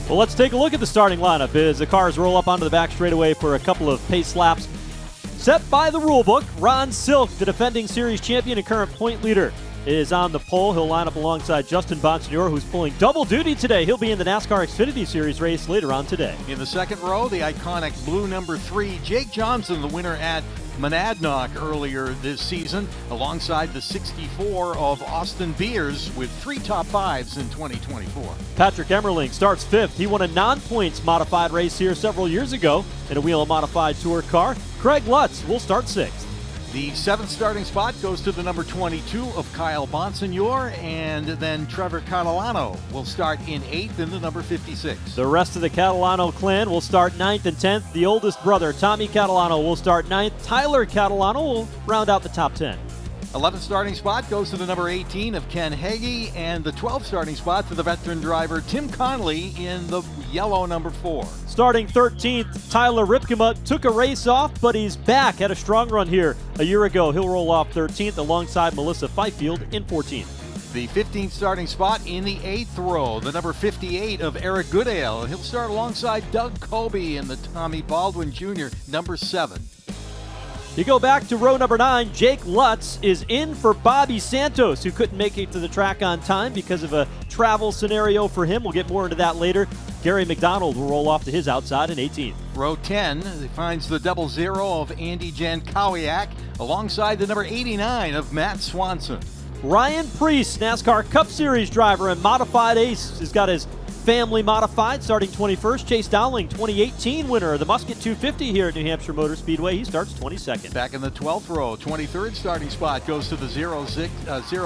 Well, let's take a look at the starting lineup as the cars roll up onto the back straightaway for a couple of pace laps. Set by the rule book, Ron Silk, the defending series champion and current point leader, is on the pole. He'll line up alongside Justin Bonsignor, who's pulling double duty today. He'll be in the NASCAR Xfinity Series race later on today. In the second row, the iconic blue number 3, Jake Johnson, the winner at Monadnock earlier this season, alongside the 64 of Austin Beers with 3 top 5s in 2024. Patrick Emmerling starts 5th. He won a non-points modified race here several years ago in a Whelen modified tour car. Craig Lutz will start 6th. The 7th starting spot goes to the number 22 of Kyle Bonsignor, and then Trevor Catalano will start in 8th in the number 56. The rest of the Catalano clan will start 9th and 10th. The oldest brother, Tommy Catalano, will start 9th. Tyler Catalano will round out the top 10. 11th starting spot goes to the number 18 of Ken Hagee, and the 12th starting spot to the veteran driver Tim Conley in the yellow number 4. Starting 13th, Tyler Ripkema took a race off, but he's back. Had a strong run here a year ago. He'll roll off 13th alongside Melissa Fifield in 14th. The 15th starting spot in the 8th row, the number 58 of Eric Goodale. He'll start alongside Doug Colby in the Tommy Baldwin Jr. number 7. You go back to row number 9, Jake Lutz is in for Bobby Santos, who couldn't make it to the track on time because of a travel scenario for him. We'll get more into that later. Gary McDonald will roll off to his outside in 18th. Row 10 finds the 00 of Andy Jankowiak alongside the number 89 of Matt Swanson. Ryan Preece, NASCAR Cup Series driver and modified ace, has got his family modified, starting 21st. Chase Dowling, 2018 winner of the Musket 250 here at New Hampshire Motor Speedway. He starts 22nd. Back in the 12th row, 23rd starting spot goes to the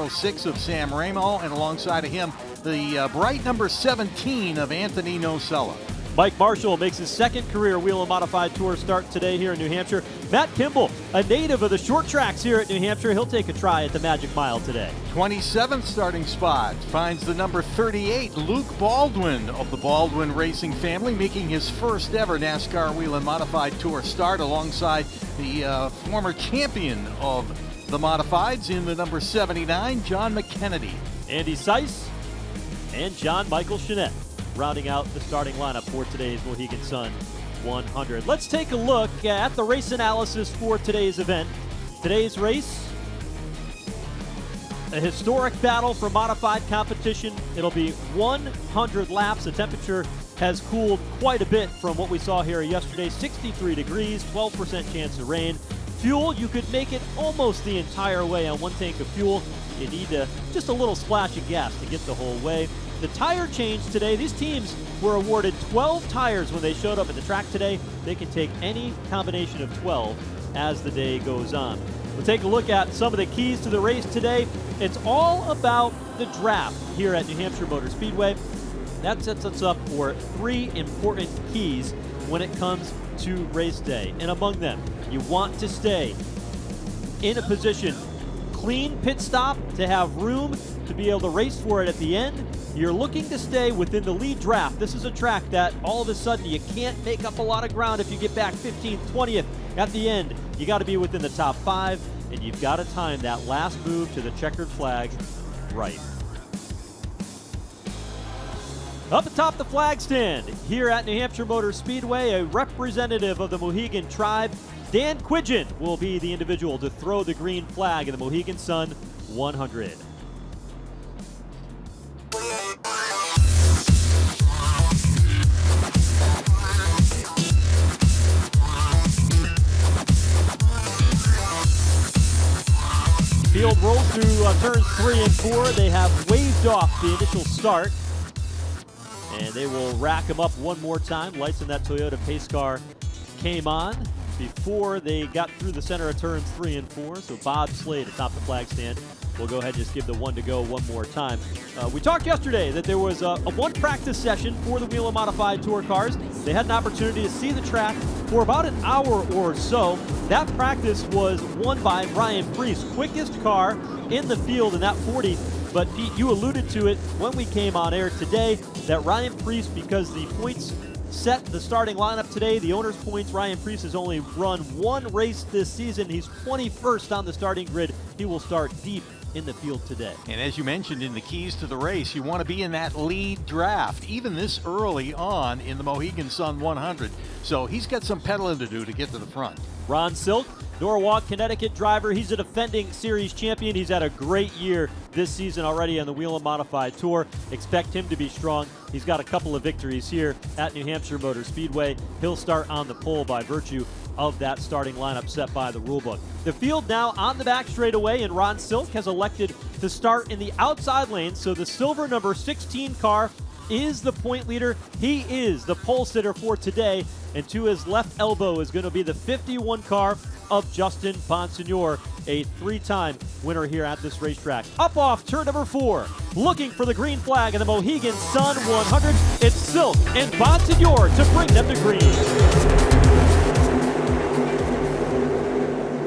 06 of Sam Ramo, and alongside of him, the bright number 17 of Anthony Nocella. Mike Marshall makes his second career Whelen Modified Tour start today here in New Hampshire. Matt Kimball, a native of the short tracks here at New Hampshire, he'll take a try at the Magic Mile today. 27th starting spot finds the number 38, Luke Baldwin of the Baldwin Racing family, making his first ever NASCAR Whelen Modified Tour start alongside the former champion of the Modifieds in the number 79, John McKennedy. Andy Seiss and John Michael Chenette rounding out the starting lineup for today's Mohegan Sun 100. Let's take a look at the race analysis for today's event. Today's race, a historic battle for modified competition. It'll be 100 laps. The temperature has cooled quite a bit from what we saw here yesterday. 63 degrees, 12% chance of rain. Fuel, you could make it almost the entire way on one tank of fuel. You need just a little splash of gas to get the whole way. The tire change today, these teams were awarded 12 tires when they showed up at the track today. They can take any combination of 12 as the day goes on. We'll take a look at some of the keys to the race today. It's all about the draft here at New Hampshire Motor Speedway. That sets us up for 3 important keys when it comes to race day. And among them, you want to stay in a position, clean pit stop to have room to be able to race for it at the end. You're looking to stay within the lead draft. This is a track that all of a sudden you can't make up a lot of ground if you get back 15th, 20th at the end. You got to be within the top 5, and you've got to time that last move to the checkered flag right. Up atop the flag stand here at New Hampshire Motor Speedway, a representative of the Mohegan tribe, Dan Quidgen, will be the individual to throw the green flag in the Mohegan Sun 100. Field rolls through turns 3 and 4. They have waved off the initial start, and they will rack them up one more time. Lights in that Toyota pace car came on before they got through the center of turns 3 and 4. So Bob Slade atop the flag stand will go ahead and just give the one to go one more time. We talked yesterday that there was a one practice session for the Whelen Modified Tour cars. They had an opportunity to see the track for about an hour or so. That practice was won by Ryan Preece, quickest car in the field in that 40. But Pete, you alluded to it when we came on air today, that Ryan Preece, because the points set the starting lineup today, the owner's points, Ryan Preece has only run one race this season. He's 21st on the starting grid. He will start deep in the field today. And as you mentioned in the keys to the race, you want to be in that lead draft, even this early on in the Mohegan Sun 100. So he's got some pedaling to do to get to the front. Ron Silk, Norwalk, Connecticut driver. He's a defending series champion. He's had a great year this season already on the Whelen Modified Tour. Expect him to be strong. He's got a couple of victories here at New Hampshire Motor Speedway. He'll start on the pole by virtue of that starting lineup set by the rulebook. The field now on the back straightaway, and Ron Silk has elected to start in the outside lane, so the silver number 16 car is the point leader. He is the pole sitter for today, and to his left elbow is going to be the 51 car of Justin Bonsignor, a three-time winner here at this racetrack. Up off turn number 4, looking for the green flag in the Mohegan Sun 100. It's Silk and Bonsignor to bring them to green.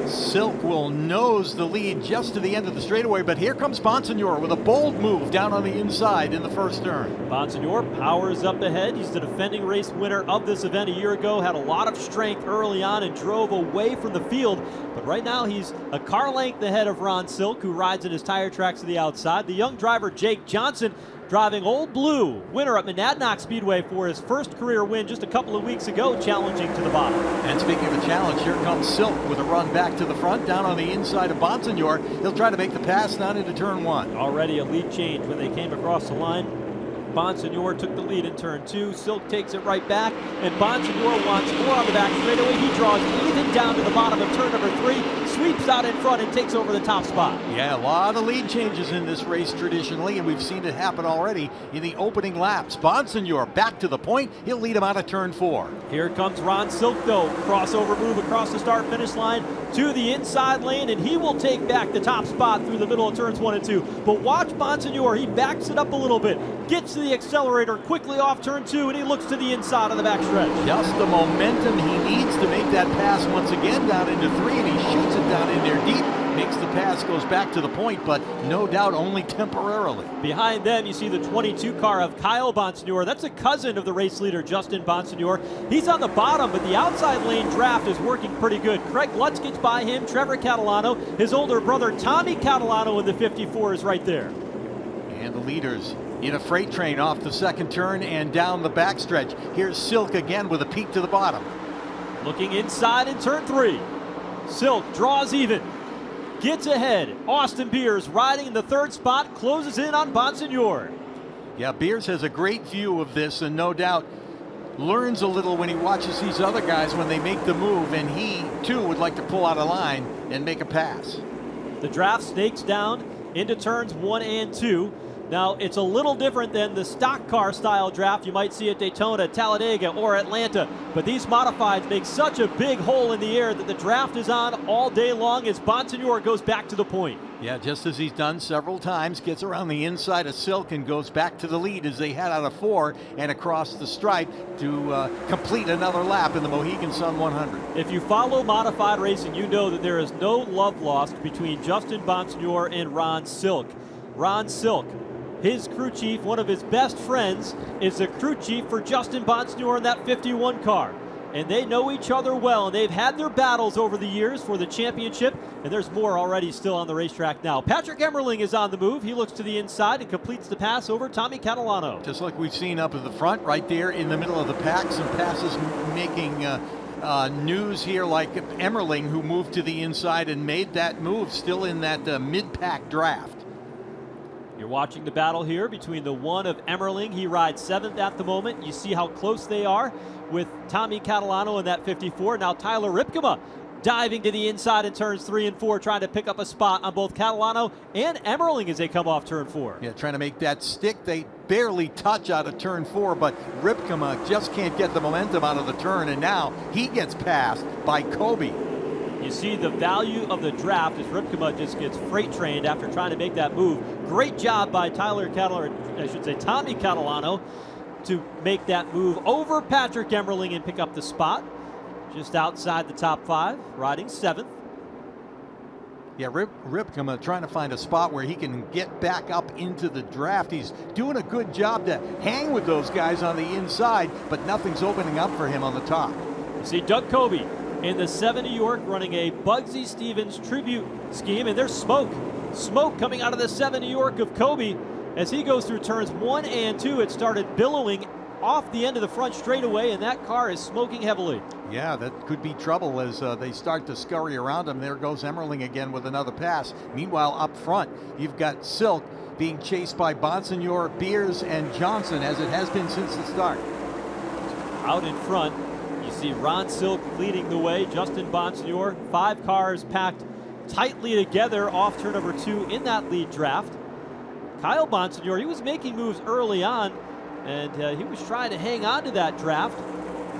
Silk will nose the lead just to the end of the straightaway, but here comes Bonsignor with a bold move down on the inside in the first turn. Bonsignor powers up ahead. He's the defending race winner of this event a year ago, had a lot of strength early on and drove away from the field. But right now he's a car length ahead of Ron Silk, who rides in his tire tracks to the outside. The young driver Jake Johnson driving Old Blue, winner at NASCAR Speedway for his first career win just a couple of weeks ago, challenging to the bottom. And speaking of a challenge, here comes Silk with a run back to the front, down on the inside of Bonsignor. He'll try to make the pass down into turn 1. Already a lead change when they came across the line. Bonsignor took the lead in turn 2. Silk takes it right back, and Bonsignor wants more on the back straightaway. He draws even down to the bottom of turn number 3, sweeps out in front and takes over the top spot. Yeah, a lot of lead changes in this race traditionally, and we've seen it happen already in the opening laps. Bonsignor back to the point. He'll lead him out of turn 4. Here comes Ron Silk, though. Crossover move across the start-finish line to the inside lane, and he will take back the top spot through the middle of turns 1 and 2. But watch Bonsignor. He backs it up a little bit, gets to the accelerator quickly off turn 2, and he looks to the inside of the backstretch. Just the momentum he needs to make that pass once again down into 3, and he shoots it down in there deep. Makes the pass, goes back to the point, but no doubt only temporarily. Behind them, you see the 22 car of Kyle Bonsignor. That's a cousin of the race leader, Justin Bonsignor. He's on the bottom, but the outside lane draft is working pretty good. Craig Lutz gets by him, Trevor Catalano. His older brother, Tommy Catalano, in the 54 is right there. And the leaders in a freight train off the second turn and down the backstretch. Here's Silk again with a peek to the bottom. Looking inside in turn 3. Silk draws even, gets ahead. Austin Beers riding in the 3rd spot, closes in on Bonsignor. Yeah, Beers has a great view of this, and no doubt learns a little when he watches these other guys when they make the move, and he too would like to pull out a line and make a pass. The draft snakes down into turns 1 and 2. Now, it's a little different than the stock car style draft you might see at Daytona, Talladega, or Atlanta, but these modifieds make such a big hole in the air that the draft is on all day long as Bonsignor goes back to the point. Yeah, just as he's done several times, gets around the inside of Silk and goes back to the lead as they head out of 4 and across the stripe to complete another lap in the Mohegan Sun 100. If you follow modified racing, you know that there is no love lost between Justin Bonsignor and Ron Silk. Ron Silk, his crew chief, one of his best friends, is the crew chief for Justin Bonsignor in that 51 car. And they know each other well, and they've had their battles over the years for the championship, and there's more already still on the racetrack now. Patrick Emmerling is on the move. He looks to the inside and completes the pass over Tommy Catalano. Just like we've seen up at the front, right there in the middle of the pack, some passes making news here, like Emmerling, who moved to the inside and made that move, still in that mid-pack draft. You're watching the battle here between the 1 of Emmerling. He rides 7th at the moment. You see how close they are with Tommy Catalano in that 54. Now Tyler Ripkema diving to the inside in turns 3 and 4, trying to pick up a spot on both Catalano and Emmerling as they come off turn 4. Yeah, trying to make that stick. They barely touch out of turn 4, but Ripkema just can't get the momentum out of the turn, and now he gets passed by Kobe. You see the value of the draft as Ripkema just gets freight trained after trying to make that move. Great job by Tommy Catalano to make that move over Patrick Emmerling and pick up the spot just outside the top 5, riding 7th. Yeah, Ripkema trying to find a spot where he can get back up into the draft. He's doing a good job to hang with those guys on the inside, but nothing's opening up for him on the top. You see Doug Kobe in the 7 New York running a Bugsy Stevens tribute scheme, and there's smoke Smoke coming out of the 7 New York of Kobe as he goes through turns 1 and 2. It started billowing off the end of the front straightaway, and that car is smoking heavily. Yeah, that could be trouble as they start to scurry around him. There goes Emmerling again with another pass. Meanwhile, up front, you've got Silk being chased by Bonsignor, Beers, and Johnson, as it has been since the start. Out in front, you see Ron Silk leading the way, Justin Bonsignor. 5 cars packed tightly together off turn number 2 in that lead draft. Kyle Bonsignor, he was making moves early on, and he was trying to hang on to that draft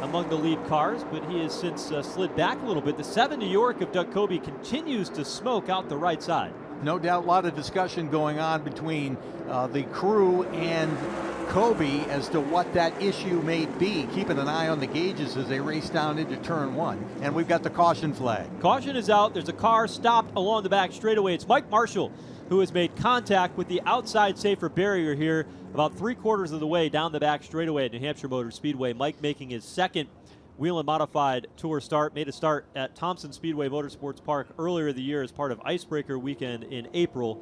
among the lead cars, but he has since slid back a little bit. The 7 New York of Doug Kobe continues to smoke out the right side. No doubt a lot of discussion going on between the crew and Kobe as to what that issue may be, keeping an eye on the gauges as they race down into turn 1. And we've got the caution flag. Caution is out. There's a car stopped along the back straightaway. It's Mike Marshall who has made contact with the outside safer barrier here about 3/4 of the way down the back straightaway at New Hampshire Motor Speedway. Mike making his second Whelen Modified Tour start. Made a start at Thompson Speedway Motorsports Park earlier the year as part of Icebreaker Weekend in April.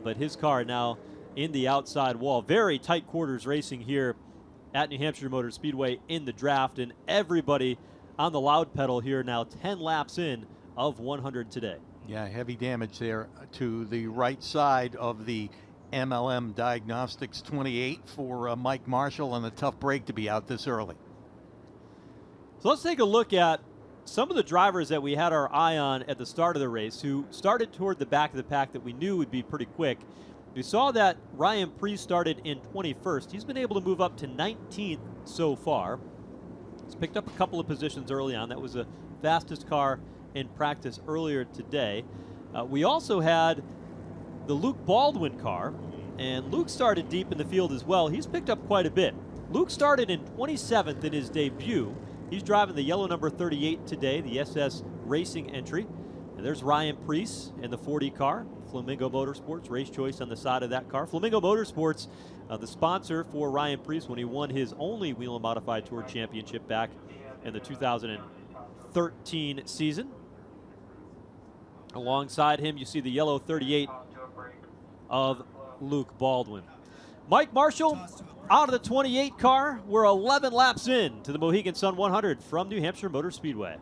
But his car now in the outside wall. Very tight quarters racing here at New Hampshire Motor Speedway in the draft. And everybody on the loud pedal here now 10 laps in of 100 today. Yeah, heavy damage there to the right side of the MLM Diagnostics 28 for Mike Marshall, and a tough break to be out this early. So let's take a look at some of the drivers that we had our eye on at the start of the race who started toward the back of the pack that we knew would be pretty quick. We saw that Ryan Preece started in 21st. He's been able to move up to 19th so far. He's picked up a couple of positions early on. That was the fastest car in practice earlier today. We also had the Luke Baldwin car, and Luke started deep in the field as well. He's picked up quite a bit. Luke started in 27th in his debut. He's driving the yellow number 38 today, the SS Racing entry. And there's Ryan Preece in the 40 car. Flamingo Motorsports, race choice on the side of that car. Flamingo Motorsports, the sponsor for Ryan Preece when he won his only Whelen Modified Tour Championship back in the 2013 season. Alongside him, you see the yellow 38 of Luke Baldwin. Mike Marshall out of the 28 car. We're 11 laps in to the Mohegan Sun 100 from New Hampshire Motor Speedway.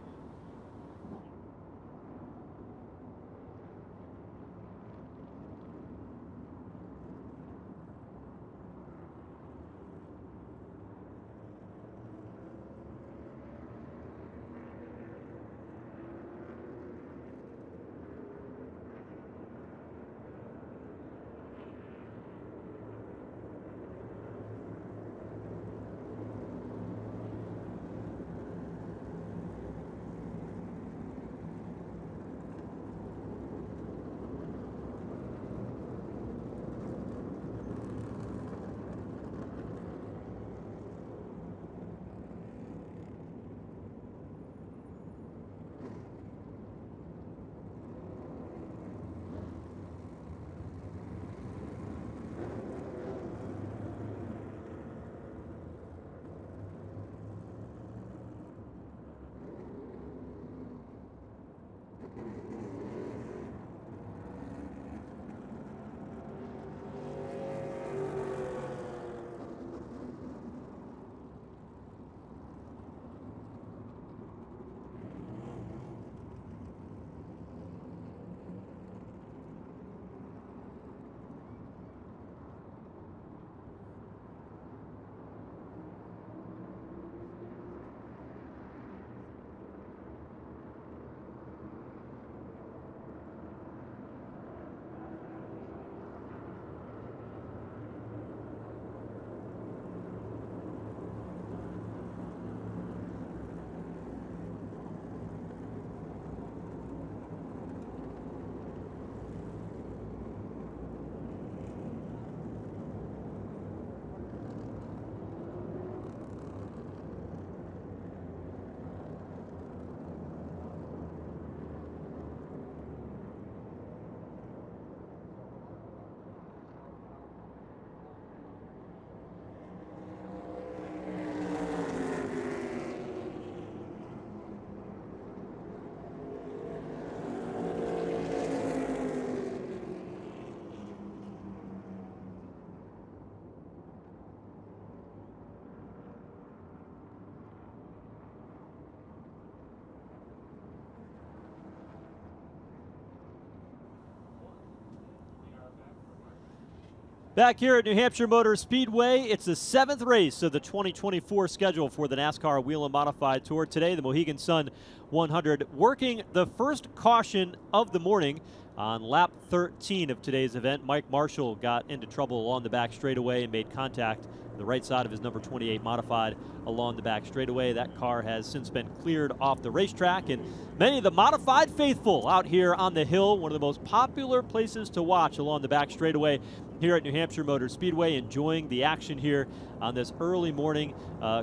Back here at New Hampshire Motor Speedway, it's the 7th race of the 2024 schedule for the NASCAR Whelen Modified Tour. Today, the Mohegan Sun 100 working the first caution of the morning on lap 13 of today's event. Mike Marshall got into trouble along the back straightaway and made contact on the right side of his number 28 modified along the back straightaway. That car has since been cleared off the racetrack, and many of the modified faithful out here on the hill, one of the most popular places to watch along the back straightaway here at New Hampshire Motor Speedway, enjoying the action here on this early morning.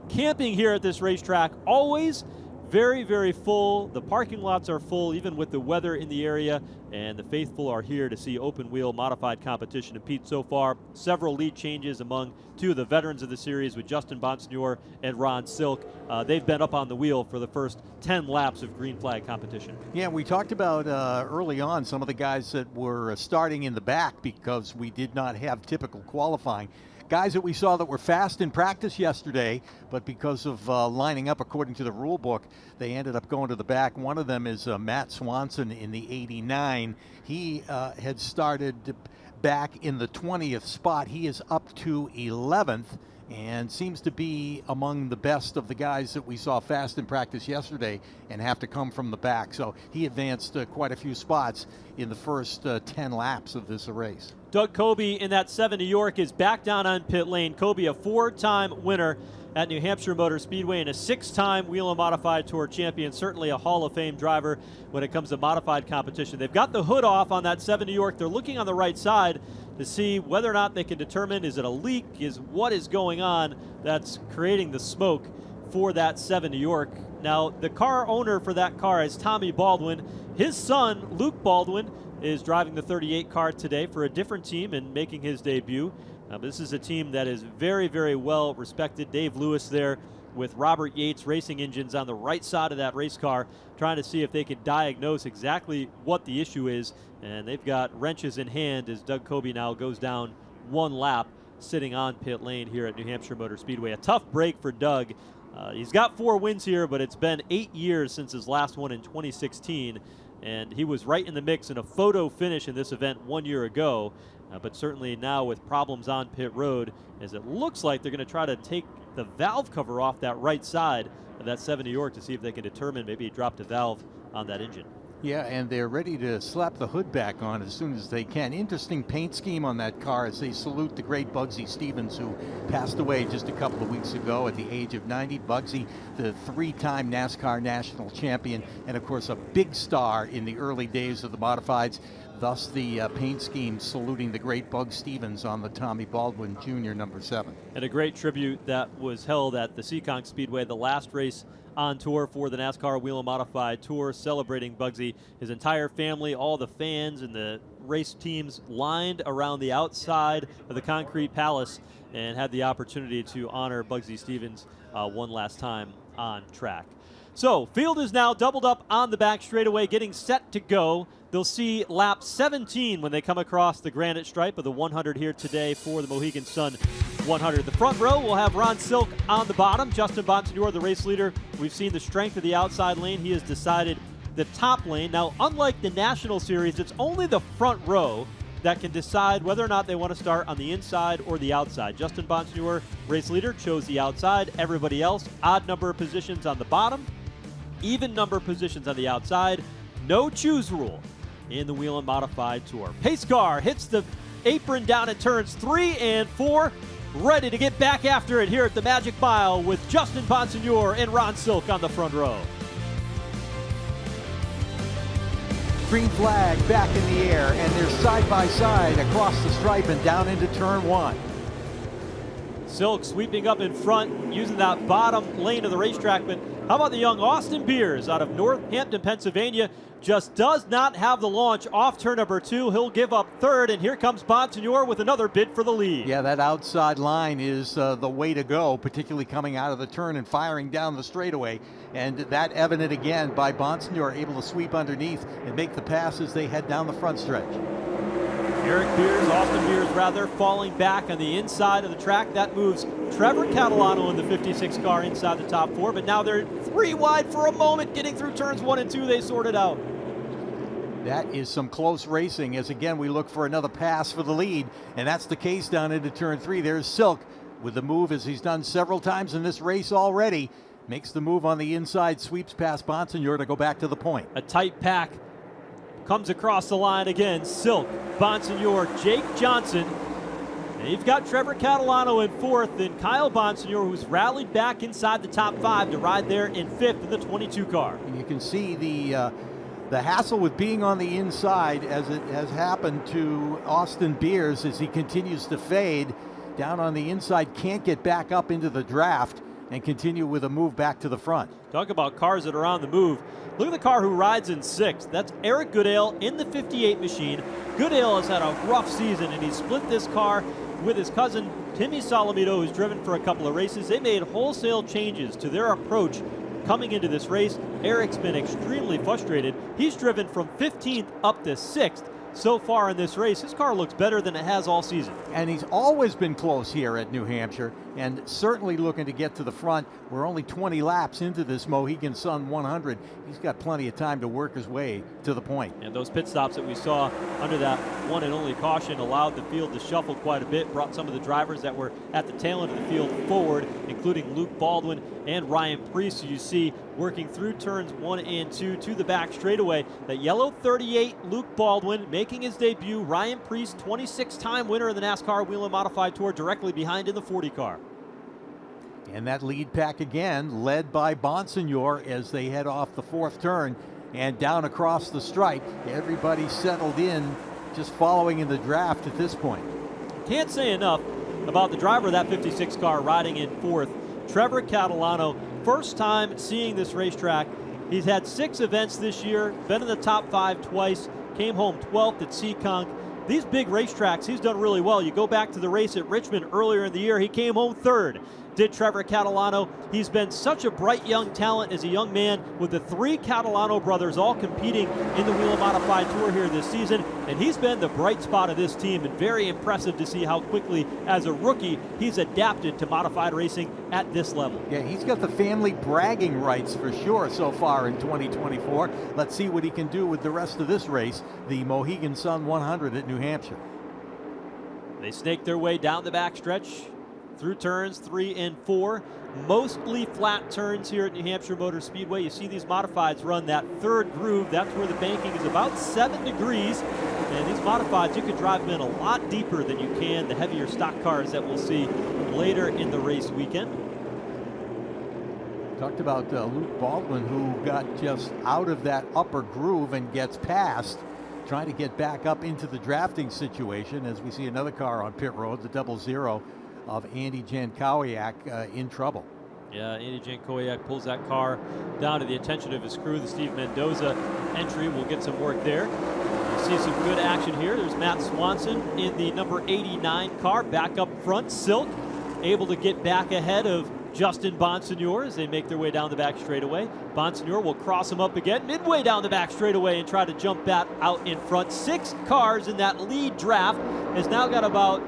Camping here at this racetrack, always very, very full. The parking lots are full, even with the weather in the area, and the faithful are here to see open wheel modified competition. And Pete, so far, several lead changes among two of the veterans of the series with Justin Bonsignore and Ron Silk. They've been up on the wheel for the first 10 laps of green flag competition. Yeah, we talked about early on some of the guys that were starting in the back because we did not have typical qualifying. Guys that we saw that were fast in practice yesterday, but because of lining up according to the rule book, they ended up going to the back. One of them is Matt Swanson in the 89. He had started back in the 20th spot. He is up to 11th and seems to be among the best of the guys that we saw fast in practice yesterday and have to come from the back. So he advanced quite a few spots in the first 10 laps of this race. Doug Coby in that 7 New York is back down on pit lane. Coby, a 4-time winner at New Hampshire Motor Speedway and a 6-time Whelen Modified Tour champion. Certainly a Hall of Fame driver when it comes to modified competition. They've got the hood off on that 7 New York. They're looking on the right side to see whether or not they can determine, is it a leak, is what is going on that's creating the smoke for that 7 New York. Now, the car owner for that car is Tommy Baldwin. His son, Luke Baldwin, is driving the 38 car today for a different team and making his debut. This is a team that is very, very well respected. Dave Lewis there with Robert Yates Racing Engines on the right side of that race car, trying to see if they can diagnose exactly what the issue is. And they've got wrenches in hand as Doug Coby now goes down one lap, sitting on pit lane here at New Hampshire Motor Speedway. A tough break for Doug. He's got 4 wins here, but it's been 8 years since his last one in 2016. And he was right in the mix in a photo finish in this event 1 year ago. But certainly now with problems on pit road, as it looks like they're going to try to take the valve cover off that right side of that 7 New York to see if they can determine maybe he dropped a valve on that engine. Yeah, and they're ready to slap the hood back on as soon as they can. Interesting paint scheme on that car as they salute the great Bugsy Stevens, who passed away just a couple of weeks ago at the age of 90. Bugsy, the 3-time NASCAR national champion, and of course a big star in the early days of the modifieds. Thus the paint scheme saluting the great Bug Stevens on the Tommy Baldwin Jr. number 7. And a great tribute that was held at the Seekonk Speedway, the last race on tour for the NASCAR Whelen Modified Tour, celebrating Bugsy. His entire family, all the fans and the race teams lined around the outside of the Concrete Palace and had the opportunity to honor Bugsy Stevens one last time on track. So, field is now doubled up on the back straightaway, getting set to go. They'll see lap 17 when they come across the granite stripe of the 100 here today for the Mohegan Sun 100. The front row will have Ron Silk on the bottom. Justin Bonsignore, the race leader. We've seen the strength of the outside lane. He has decided the top lane. Now, unlike the National Series, it's only the front row that can decide whether or not they want to start on the inside or the outside. Justin Bonsignore, race leader, chose the outside. Everybody else, odd number of positions on the bottom, even number of positions on the outside. No choose rule in the Whelen Modified Tour. Pace car hits the apron down at turns 3 and 4, ready to get back after it here at the Magic Mile with Justin Bonsignore and Ron Silk on the front row. Green flag back in the air, and they're side by side across the stripe and down into turn 1. Silk sweeping up in front, using that bottom lane of the racetrack. But how about the young Austin Beers out of Northampton, Pennsylvania? Just does not have the launch off turn number 2. He'll give up third, and here comes Bonsignore with another bid for the lead. Yeah, that outside line is the way to go, particularly coming out of the turn and firing down the straightaway. And that evident again by Bonsignore, able to sweep underneath and make the pass as they head down the front stretch. Austin Beers rather, falling back on the inside of the track. That moves Trevor Catalano in the 56 car inside the top 4, but now they're 3 wide for a moment, getting through turns 1 and 2. They sort it out. That is some close racing as again we look for another pass for the lead, and that's the case down into turn 3. There's Silk with the move as he's done several times in this race already. Makes the move on the inside, sweeps past Bonsignor to go back to the point. A tight pack comes across the line again. Silk, Bonsignor, Jake Johnson. And you've got Trevor Catalano in 4th and Kyle Bonsignor, who's rallied back inside the top 5 to ride there in 5th in the 22 car. And you can see the hassle with being on the inside as it has happened to Austin Beers as he continues to fade. Down on the inside, can't get back up into the draft and continue with a move back to the front. Talk about cars that are on the move. Look at the car who rides in 6th. That's Eric Goodale in the 58 machine. Goodale has had a rough season, and he split this car with his cousin Timmy Solomito, who's driven for a couple of races. They made wholesale changes to their approach coming into this race. Eric's been extremely frustrated. He's driven from 15th up to 6th so far in this race. His car looks better than it has all season. And he's always been close here at New Hampshire and certainly looking to get to the front. We're only 20 laps into this Mohegan Sun 100. He's got plenty of time to work his way to the point. And those pit stops that we saw under that one and only caution allowed the field to shuffle quite a bit, brought some of the drivers that were at the tail end of the field forward, including Luke Baldwin and Ryan Preece, who you see working through turns 1 and 2 to the back straightaway. That yellow 38, Luke Baldwin, making his debut. Ryan Preece, 26-time winner of the NASCAR Whelen Modified Tour, directly behind in the 40 car. And that lead pack again, led by Bonsignor as they head off the 4th turn and down across the stripe. Everybody settled in, just following in the draft at this point. Can't say enough about the driver of that 56 car riding in 4th, Trevor Catalano. First time seeing this racetrack. He's had 6 events this year, been in the top 5 twice, came home 12th at Seekonk. These big racetracks, he's done really well. You go back to the race at Richmond earlier in the year, he came home 3rd. Did Trevor Catalano. He's been such a bright young talent as a young man, with the 3 Catalano brothers all competing in the Whelen Modified Tour here this season, and he's been the bright spot of this team, and very impressive to see how quickly, as a rookie, he's adapted to modified racing at this level. Yeah, he's got the family bragging rights for sure so far in 2024. Let's see what he can do with the rest of this race, the Mohegan Sun 100 at New Hampshire. They snake their way down the backstretch through turns 3 and 4. Mostly flat turns here at New Hampshire Motor Speedway. You see these modifieds run that 3rd groove. That's where the banking is about 7 degrees. And these modifieds, you can drive them in a lot deeper than you can the heavier stock cars that we'll see later in the race weekend. Talked about Luke Baldwin, who got just out of that upper groove and gets past, trying to get back up into the drafting situation as we see another car on pit road, the 00 of Andy Jankowiak in trouble. Yeah, Andy Jankowiak pulls that car down to the attention of his crew. The Steve Mendoza entry will get some work there. You see some good action here. There's Matt Swanson in the number 89 car, back up front. Silk able to get back ahead of Justin Bonsignor as they make their way down the back straightaway. Bonsignor will cross him up again midway down the back straightaway and try to jump that out in front. 6 cars in that lead draft has now got about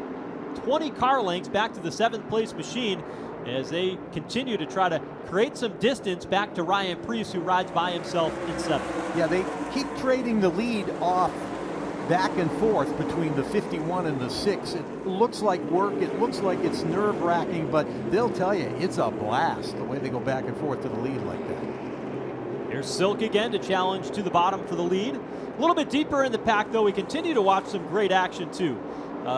20 car lengths back to the 7th place machine as they continue to try to create some distance back to Ryan Preece, who rides by himself in 7th. Yeah, they keep trading the lead off back and forth between the 51 and the 6. It looks like work, it looks like it's nerve-wracking, but they'll tell you it's a blast the way they go back and forth to the lead like that. Here's Silk again to challenge to the bottom for the lead. A little bit deeper in the pack, though. We continue to watch some great action, too.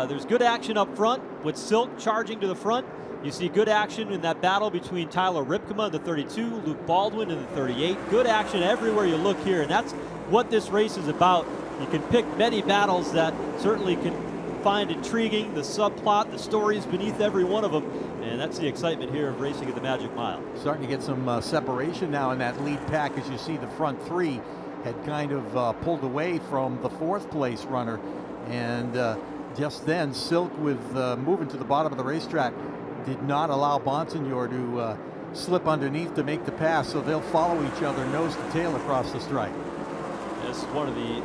There's good action up front with Silk charging to the front. You see good action in that battle between Tyler Ripkema in the 32, Luke Baldwin in the 38. Good action everywhere you look here, and that's what this race is about. You can pick many battles that certainly can find intriguing, the subplot, the stories beneath every one of them, and that's the excitement here of racing at the Magic Mile. Starting to get some separation now in that lead pack as you see the front 3 had kind of pulled away from the 4th place runner, and just then Silk, with moving to the bottom of the racetrack, did not allow Bonsignor to slip underneath to make the pass, so they'll follow each other nose to tail across the stripe. This is one of the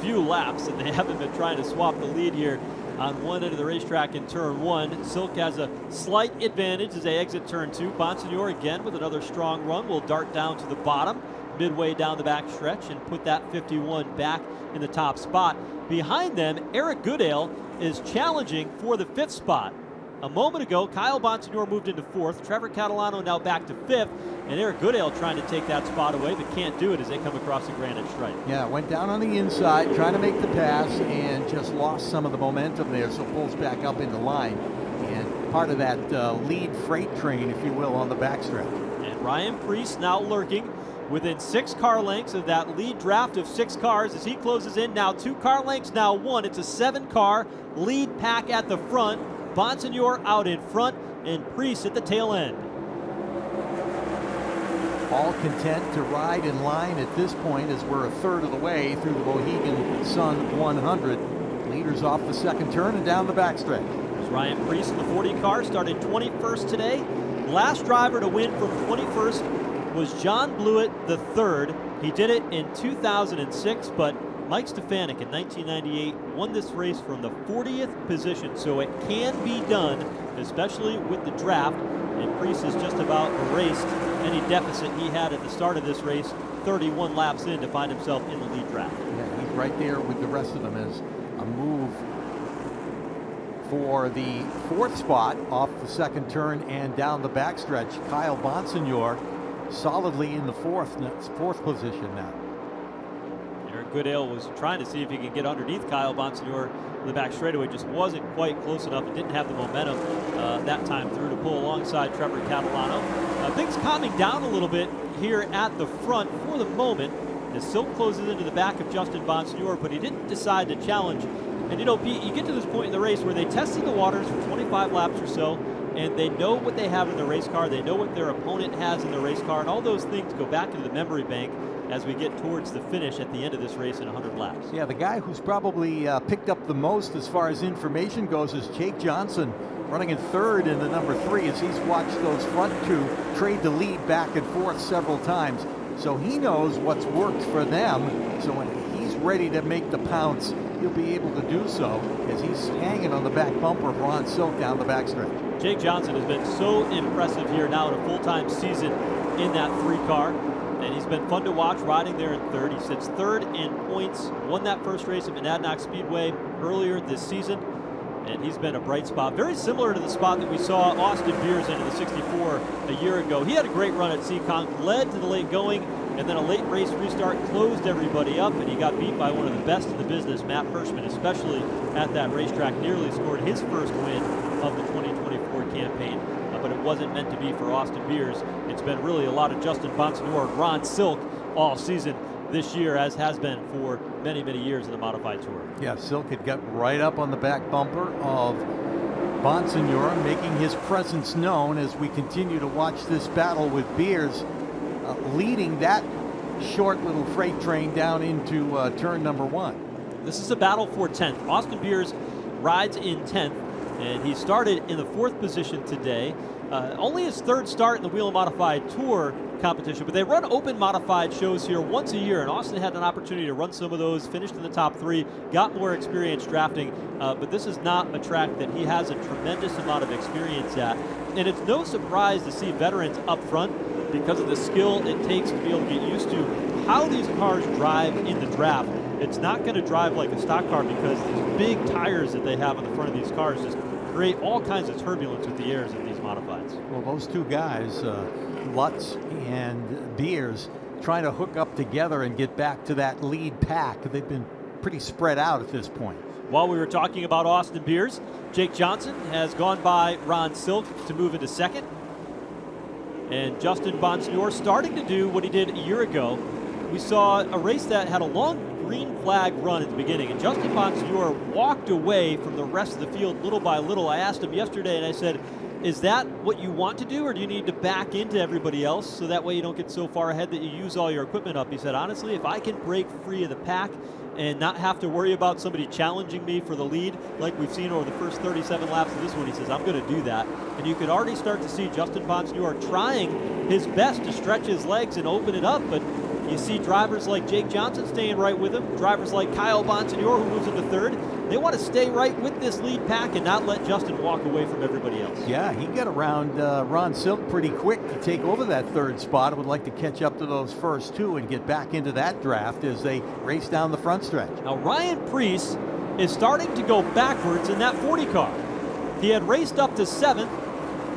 few laps that they haven't been trying to swap the lead here on one end of the racetrack in turn 1. Silk has a slight advantage as they exit turn 2. Bonsignor again with another strong run will dart down to the bottom midway down the back stretch and put that 51 back in the top spot. Behind them, Eric Goodale is challenging for the 5th spot. A moment ago, Kyle Bonsignor moved into 4th. Trevor Catalano now back to 5th. And Eric Goodale trying to take that spot away, but can't do it as they come across the granite stripe. Yeah, went down on the inside, trying to make the pass, and just lost some of the momentum there, so pulls back up into line. And part of that lead freight train, if you will, on the backstretch. And Ryan Preece now lurking within 6 car lengths of that lead draft of 6 cars as he closes in. Now 2 car lengths, now 1. It's a 7-car lead pack at the front. Bonsignor out in front and Preece at the tail end. All content to ride in line at this point as we're a third of the way through the Mohegan Sun 100. Leaders off the second turn and down the backstretch. There's Ryan Preece in the 40 car, started 21st today. Last driver to win from 21st was John Blewett III. He did it in 2006, but Mike Stefanik in 1998 won this race from the 40th position, so it can be done, especially with the draft. And Preece has just about erased any deficit he had at the start of this race, 31 laps in to find himself in the lead draft. Yeah, he's right there with the rest of them as a move for the 4th spot off the second turn and down the backstretch. Kyle Bonsignor solidly in the 4th position now. Eric Goodale was trying to see if he could get underneath Kyle Bonsignor in the back straightaway, just wasn't quite close enough and didn't have the momentum that time through to pull alongside Trevor Catalano. Things calming down a little bit here at the front for the moment as Silk closes into the back of Justin Bonsignor, but he didn't decide to challenge. And you know, Pete, you get to this point in the race where they tested the waters for 25 laps or so, and they know what they have in the race car, they know what their opponent has in the race car, and all those things go back into the memory bank as we get towards the finish at the end of this race in 100 laps. Yeah, the guy who's probably picked up the most as far as information goes is Jake Johnson, running in 3rd in the number 3 as he's watched those front 2 trade the lead back and forth several times. So he knows what's worked for them. So when he's ready to make the pounce, he'll be able to do so as he's hanging on the back bumper of Ron Silk down the backstretch. Jake Johnson has been so impressive here now in a full-time season in that 3 car. And he's been fun to watch riding there in 3rd. He sits 3rd in points, won that first race at NASCAR Speedway earlier this season. And he's been a bright spot, very similar to the spot that we saw Austin Beers in the 64 a year ago. He had a great run at Seekonk, led to the late going, and then a late race restart closed everybody up, and he got beat by one of the best in the business, Matt Hirschman, especially at that racetrack, nearly scored his first win of the 2024 campaign. But it wasn't meant to be for Austin Beers. It's been really a lot of Justin Bonsignor and Ron Silk all season this year, as has been for many, many years in the Modified Tour. Yeah, Silk had got right up on the back bumper of Bonsignor, making his presence known as we continue to watch this battle with Beers leading that short little freight train down into turn number 1. This is a battle for 10th. Austin Beers rides in 10th, and he started in the 4th position today. Only his 3rd start in the Whelen Modified Tour competition, but they run open modified shows here once a year, and Austin had an opportunity to run some of those, finished in the top 3, got more experience drafting, but this is not a track that he has a tremendous amount of experience at. And it's no surprise to see veterans up front because of the skill it takes to be able to get used to how these cars drive in the draft. It's not going to drive like a stock car because these big tires that they have on the front of these cars just create all kinds of turbulence with the airs in these modifieds. Well, those 2 guys, Lutz and Beers, trying to hook up together and get back to that lead pack. They've been pretty spread out at this point. While we were talking about Austin Beers, Jake Johnson has gone by Ron Silk to move into 2nd. And Justin Bonsignor starting to do what he did a year ago. We saw a race that had a long green flag run at the beginning, and Justin Bonsignor walked away from the rest of the field little by little. I asked him yesterday, and I said, is that what you want to do, or do you need to back into everybody else so that way you don't get so far ahead that you use all your equipment up? He said, honestly, if I can break free of the pack and not have to worry about somebody challenging me for the lead like we've seen over the first 37 laps of this one, he says, I'm going to do that. And you could already start to see Justin Bonsignor trying his best to stretch his legs and open it up, but you see drivers like Jake Johnson staying right with him, drivers like Kyle Bonsignor, who moves into 3rd. They want to stay right with this lead pack and not let Justin walk away from everybody else. Yeah, he got around Ron Silk pretty quick to take over that third spot. I would like to catch up to those first two and get back into that draft as they race down the front stretch. Now Ryan Preece is starting to go backwards in that 40 car. He had raced up to 7th.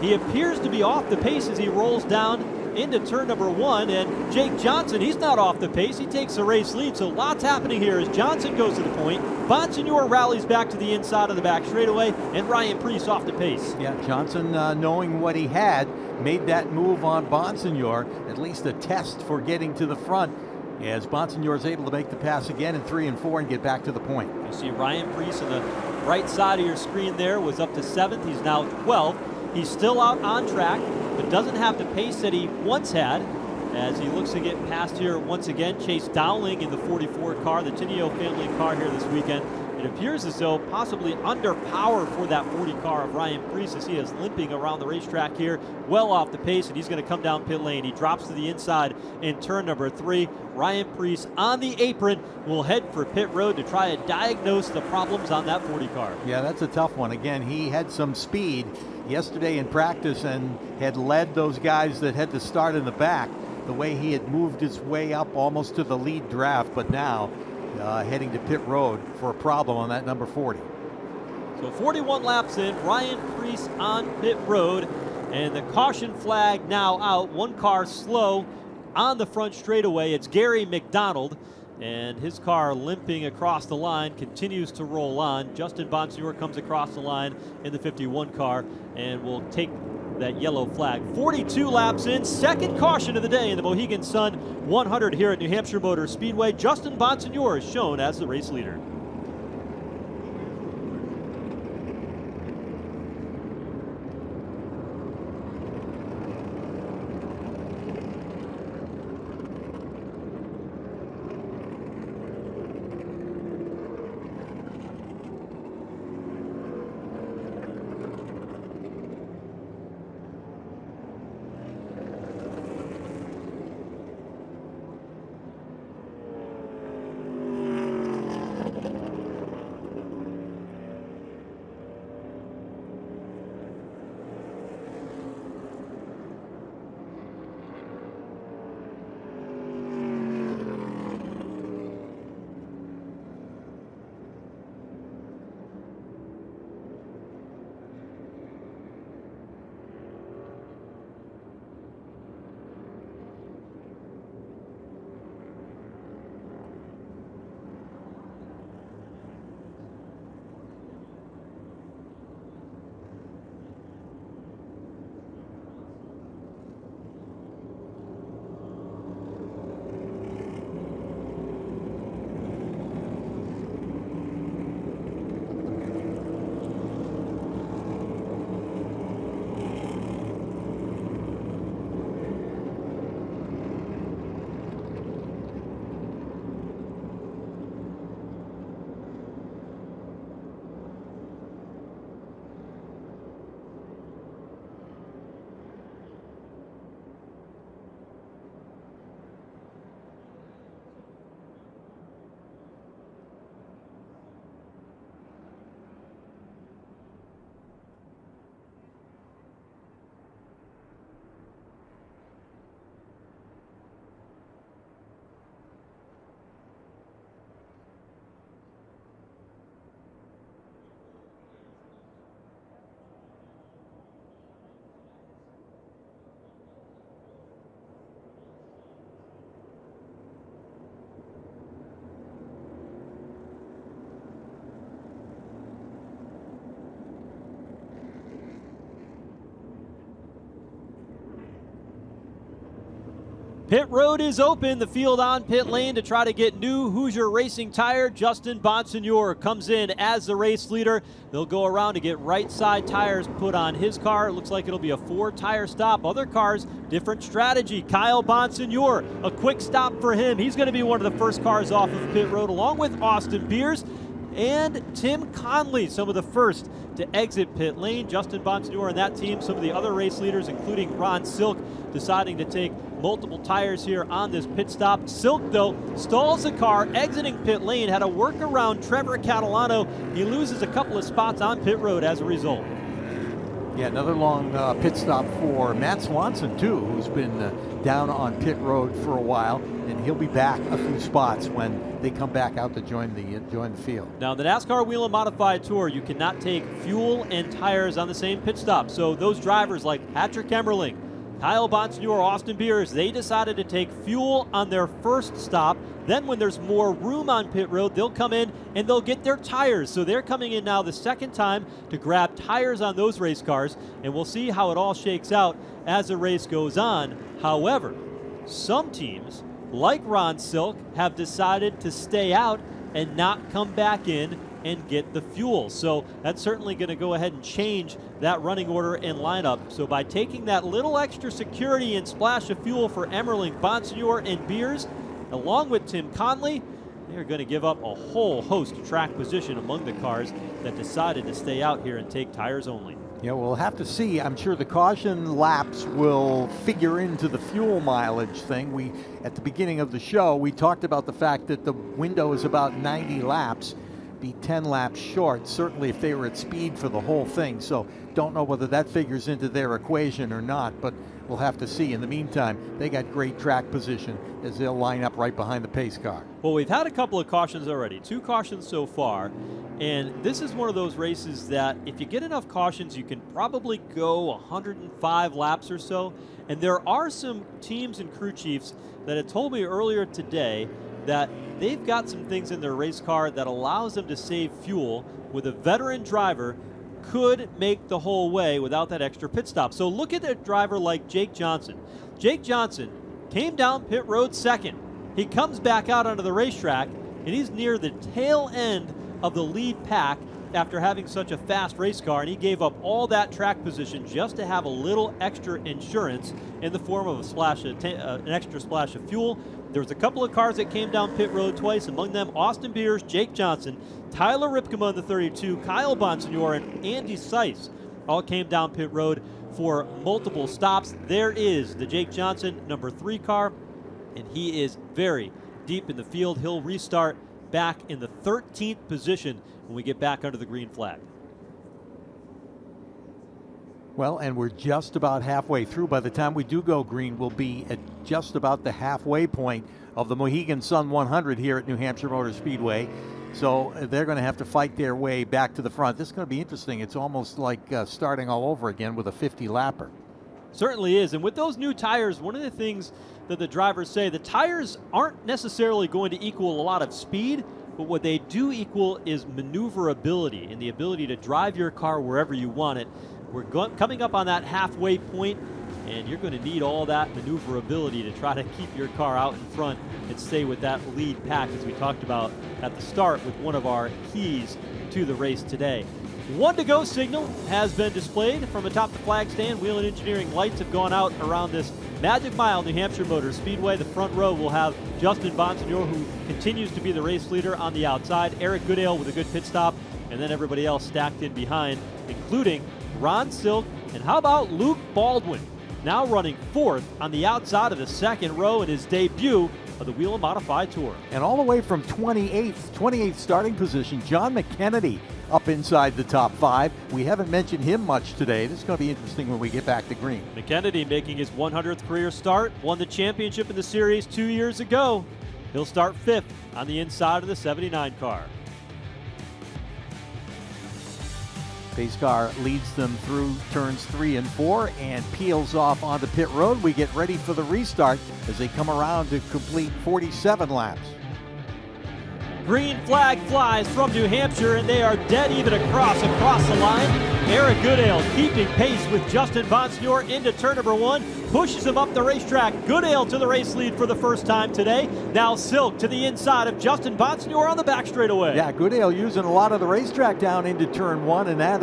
He appears to be off the pace as he rolls down into turn number 1, and Jake Johnson, he's not off the pace. He takes the race lead, so lots happening here as Johnson goes to the point. Bonsignor rallies back to the inside of the back straightaway, and Ryan Preece off the pace. Yeah, Johnson, knowing what he had, made that move on Bonsignor, at least a test for getting to the front, as Bonsignor is able to make the pass again in 3 and 4 and get back to the point. You see Ryan Preece on the right side of your screen there was up to 7th. He's now 12th. He's still out on track, but doesn't have the pace that he once had as he looks to get past here once again. Chase Dowling in the 44 car, the Tinio family car here this weekend. It appears as though possibly under power for that 40 car of Ryan Preece as he is limping around the racetrack here, well off the pace, and he's going to come down pit lane. He drops to the inside in turn number 3. Ryan Preece on the apron will head for pit road to try to diagnose the problems on that 40 car. Yeah, that's a tough one. Again, he had some speed yesterday in practice and had led those guys that had to start in the back, the way he had moved his way up almost to the lead draft, but now heading to pit road for a problem on that number 40. So 41 laps in, Ryan Preece on pit road, and the caution flag now out. One car slow on the front straightaway. It's Gary McDonald, and his car limping across the line, continues to roll on. Justin Bonsignor comes across the line in the 51 car and will take that yellow flag. 42 laps in, second caution of the day in the Mohegan Sun 100 here at New Hampshire Motor Speedway. Justin Bonsignor is shown as the race leader. Pit road is open. The field on pit lane to try to get new Hoosier Racing tire. Justin Bonsignor comes in as the race leader. They'll go around to get right side tires put on his car. It looks like it'll be a 4-tire stop. Other cars, different strategy. Kyle Bonsignor, a quick stop for him. He's going to be one of the first cars off of pit road, along with Austin Beers and Tim Conley, some of the first to exit pit lane. Justin Bonsignor and that team, some of the other race leaders, including Ron Silk, deciding to take multiple tires here on this pit stop. Silk, though, stalls the car exiting pit lane, had a work around Trevor Catalano. He loses a couple of spots on pit road as a result. Yeah, another long pit stop for Matt Swanson, too, who's been down on pit road for a while, and he'll be back a few spots when they come back out to join the field. Now, in the NASCAR Whelen Modified Tour, you cannot take fuel and tires on the same pit stop. So those drivers like Patrick Emmerling, Kyle Bonsignore, Austin Beers, they decided to take fuel on their first stop. Then when there's more room on pit road, they'll come in and they'll get their tires. So they're coming in now the second time to grab tires on those race cars, and we'll see how it all shakes out as the race goes on. However, some teams, like Ron Silk, have decided to stay out and not come back in and get the fuel. So that's certainly going to go ahead and change that running order and lineup. So by taking that little extra security and splash of fuel for Emmerling, Bonsignore, and Beers, along with Tim Conley, they're going to give up a whole host of track position among the cars that decided to stay out here and take tires only. Yeah, we'll have to see. I'm sure the caution laps will figure into the fuel mileage thing. At the beginning of the show, we talked about the fact that the window is about 90 laps, be 10 laps short, certainly if they were at speed for the whole thing. So don't know whether that figures into their equation or not, but we'll have to see. In the meantime, they got great track position as they'll line up right behind the pace car. Well, we've had a couple of cautions already, 2 cautions so far, and this is one of those races that if you get enough cautions, you can probably go 105 laps or so. And there are some teams and crew chiefs that had told me earlier today that they've got some things in their race car that allows them to save fuel with a veteran driver could make the whole way without that extra pit stop. So look at a driver like Jake Johnson. Jake Johnson came down pit road second. He comes back out onto the racetrack, and he's near the tail end of the lead pack after having such a fast race car, and he gave up all that track position just to have a little extra insurance in the form of an extra splash of fuel. There was a couple of cars that came down pit road twice, among them Austin Beers, Jake Johnson, Tyler Ripkema in the 32, Kyle Bonsignore, and Andy Seiss all came down pit road for multiple stops. There is the Jake Johnson number 3 car, and he is very deep in the field. He'll restart back in the 13th position when we get back under the green flag. Well, and we're just about halfway through. By the time we do go green, we'll be at just about the halfway point of the Mohegan Sun 100 here at New Hampshire Motor Speedway. So they're going to have to fight their way back to the front. This is going to be interesting. It's almost like starting all over again with a 50-lapper. Certainly is. And with those new tires, one of the things that the drivers say, the tires aren't necessarily going to equal a lot of speed, but what they do equal is maneuverability and the ability to drive your car wherever you want it. We're coming up on that halfway point, and you're going to need all that maneuverability to try to keep your car out in front and stay with that lead pack, as we talked about at the start with one of our keys to the race today. 1 to go signal has been displayed from atop the flag stand. Whelen Engineering lights have gone out around this Magic Mile New Hampshire Motor Speedway. The front row will have Justin Bonsignore, who continues to be the race leader on the outside, Eric Goodale with a good pit stop, and then everybody else stacked in behind, including Ron Silk, and how about Luke Baldwin, now running 4th on the outside of the second row in his debut of the Whelen Modified Tour. And all the way from 28th starting position, John McKennedy up inside the top 5. We haven't mentioned him much today. This is going to be interesting when we get back to green. McKennedy making his 100th career start, won the championship in the series 2 years ago. He'll start 5th on the inside of the 79 car. Pace car leads them through turns 3 and 4 and peels off onto pit road. We get ready for the restart as they come around to complete 47 laps. Green flag flies from New Hampshire, and they are dead even across the line. Eric Goodale keeping pace with Justin Bonsignore into turn number 1, pushes him up the racetrack. Goodale to the race lead for the first time today. Now Silk to the inside of Justin Bonsignore on the back straightaway. Yeah, Goodale using a lot of the racetrack down into turn 1, and that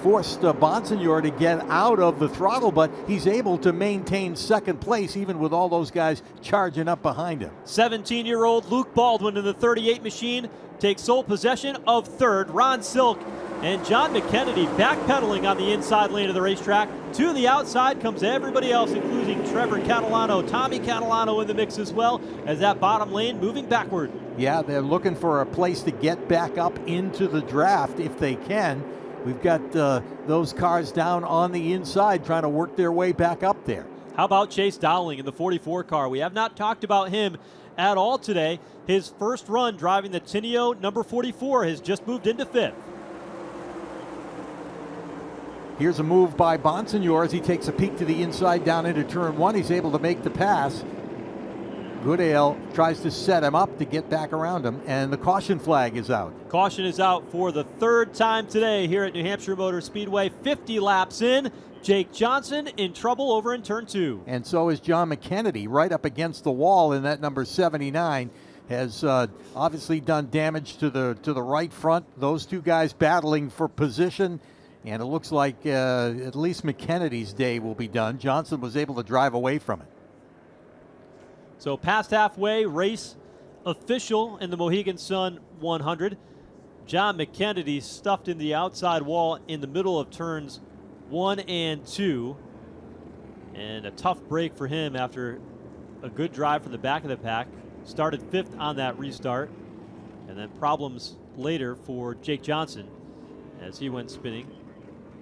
forced Bonsignore to get out of the throttle, but he's able to maintain second place even with all those guys charging up behind him. 17-year-old Luke Baldwin in the 38 machine takes sole possession of 3rd. Ron Silk and John McKennedy backpedaling on the inside lane of the racetrack. To the outside comes everybody else, including Trevor Catalano, Tommy Catalano in the mix as well, as that bottom lane moving backward. Yeah, they're looking for a place to get back up into the draft if they can. We've got those cars down on the inside trying to work their way back up there. How about Chase Dowling in the 44 car? We have not talked about him at all today. His first run driving the Tineo number 44 has just moved into 5th. Here's a move by Bonsignor as he takes a peek to the inside down into turn 1. He's able to make the pass. Goodale tries to set him up to get back around him, and the caution flag is out. Caution is out for the third time today here at New Hampshire Motor Speedway. 50 laps in. Jake Johnson in trouble over in turn 2. And so is John McKennedy, right up against the wall in that number 79. Has obviously done damage to the right front. Those two guys battling for position, and it looks like at least McKennedy's day will be done. Johnson was able to drive away from it. So past halfway, race official in the Mohegan Sun 100. John McKennedy stuffed in the outside wall in the middle of turns 1 and 2. And a tough break for him after a good drive from the back of the pack. Started 5th on that restart. And then problems later for Jake Johnson as he went spinning.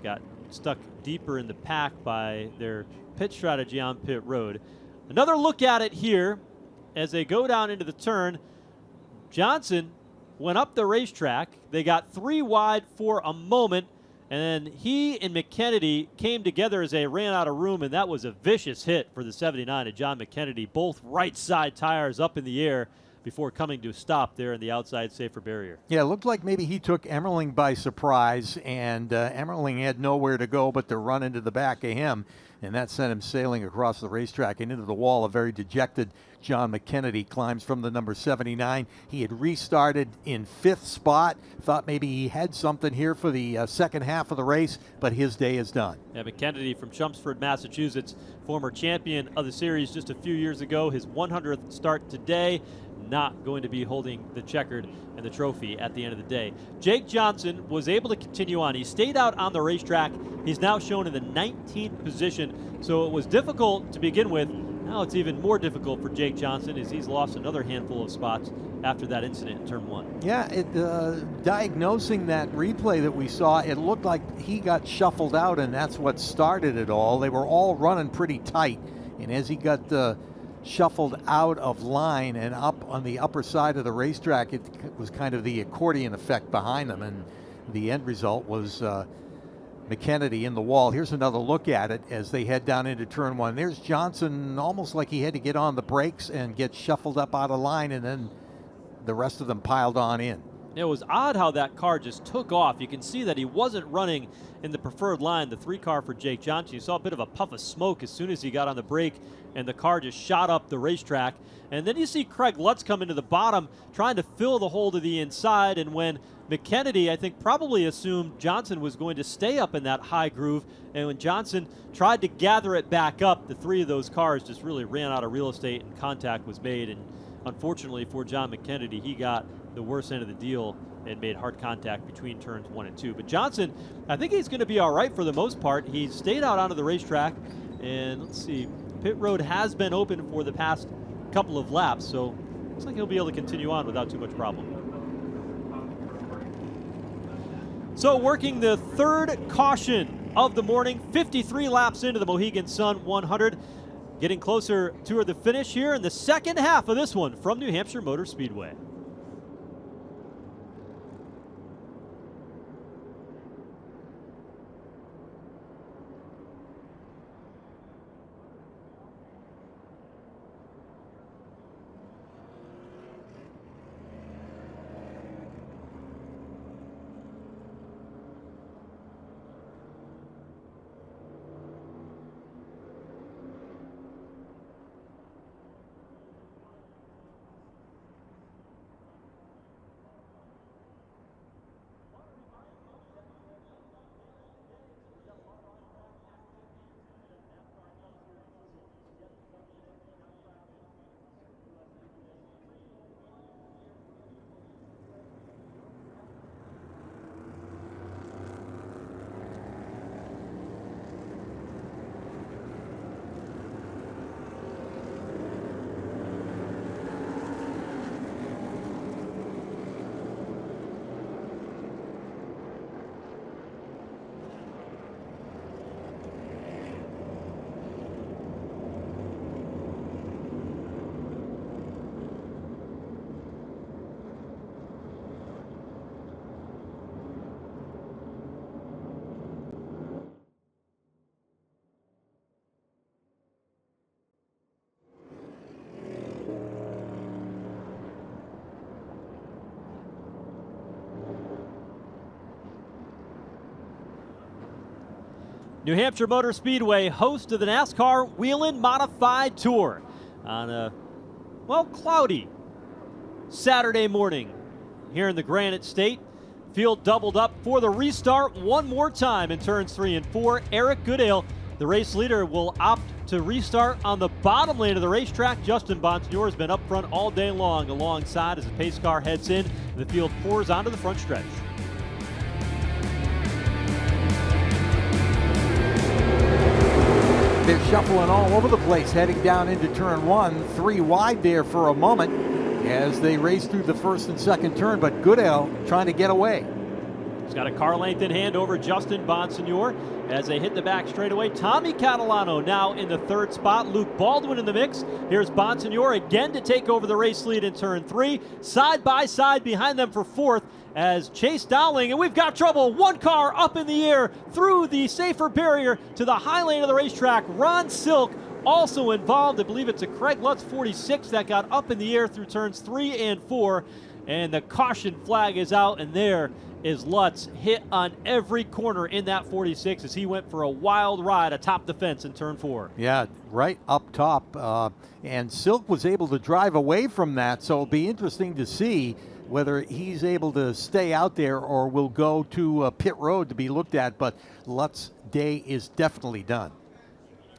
Got stuck deeper in the pack by their pit strategy on pit road. Another look at it here as they go down into the turn. Johnson went up the racetrack. They got 3 wide for a moment, and then he and McKennedy came together as they ran out of room, and that was a vicious hit for the 79 of John McKennedy. Both right side tires up in the air before coming to a stop there in the outside safer barrier. Yeah, it looked like maybe he took Emmerling by surprise, and Emmerling had nowhere to go but to run into the back of him, and that sent him sailing across the racetrack and into the wall. A very dejected John McKennedy climbs from the number 79. He had restarted in 5th spot, thought maybe he had something here for the second half of the race, but his day is done. Yeah, McKennedy from Chelmsford, Massachusetts, former champion of the series just a few years ago. His 100th start today. Not going to be holding the checkered and the trophy at the end of the day. Jake Johnson was able to continue on. He stayed out on the racetrack. He's now shown in the 19th position, so it was difficult to begin with. Now it's even more difficult for Jake Johnson as he's lost another handful of spots after that incident in turn 1. Yeah, diagnosing that replay that we saw, it looked like he got shuffled out, and that's what started it all. They were all running pretty tight, and as he got shuffled out of line and up on the upper side of the racetrack, it was kind of the accordion effect behind them, and the end result was McKennedy in the wall. Here's another look at it as they head down into turn 1. There's Johnson, almost like he had to get on the brakes and get shuffled up out of line, and then the rest of them piled on in. It was odd how that car just took off. You can see that he wasn't running in the preferred line, the 3 car for Jake Johnson. You saw a bit of a puff of smoke as soon as he got on the brake, and the car just shot up the racetrack. And then you see Craig Lutz come into the bottom trying to fill the hole to the inside, and when McKennedy, I think, probably assumed Johnson was going to stay up in that high groove, and when Johnson tried to gather it back up, the 3 of those cars just really ran out of real estate and contact was made. And unfortunately for John McKennedy, he got the worst end of the deal and made hard contact between turns 1 and 2. But Johnson, I think he's going to be all right for the most part. He stayed out onto the racetrack, and let's see, pit road has been open for the past couple of laps, so looks like he'll be able to continue on without too much problem. So working the 3rd caution of the morning, 53 laps into the Mohegan Sun 100. Getting closer to the finish here in the second half of this one from New Hampshire Motor Speedway. New Hampshire Motor Speedway, host of the NASCAR Whelen Modified Tour on a, well, cloudy Saturday morning here in the Granite State. Field doubled up for the restart one more time in turns 3 and 4. Eric Goodale, the race leader, will opt to restart on the bottom lane of the racetrack. Justin Bonsignore has been up front all day long alongside as the pace car heads in. The field pours onto the front stretch. They're shuffling all over the place, heading down into turn 1, 3 wide there for a moment as they race through the first and second turn, but Goodale trying to get away. He's got a car length in hand over Justin Bonsignore as they hit the back straightaway. Tommy Catalano now in the third spot. Luke Baldwin in the mix. Here's Bonsignore again to take over the race lead in turn 3. Side by side behind them for fourth as Chase Dowling, and we've got trouble. One car up in the air through the safer barrier to the high lane of the racetrack. Ron Silk also involved. I believe it's a Craig Lutz 46 that got up in the air through turns 3 and 4. And the caution flag is out, and there is Lutz, hit on every corner in that 46 as he went for a wild ride atop the fence in turn 4. Yeah, right up top. And Silk was able to drive away from that, so it'll be interesting to see whether he's able to stay out there or will go to pit road to be looked at. But Lutz's day is definitely done.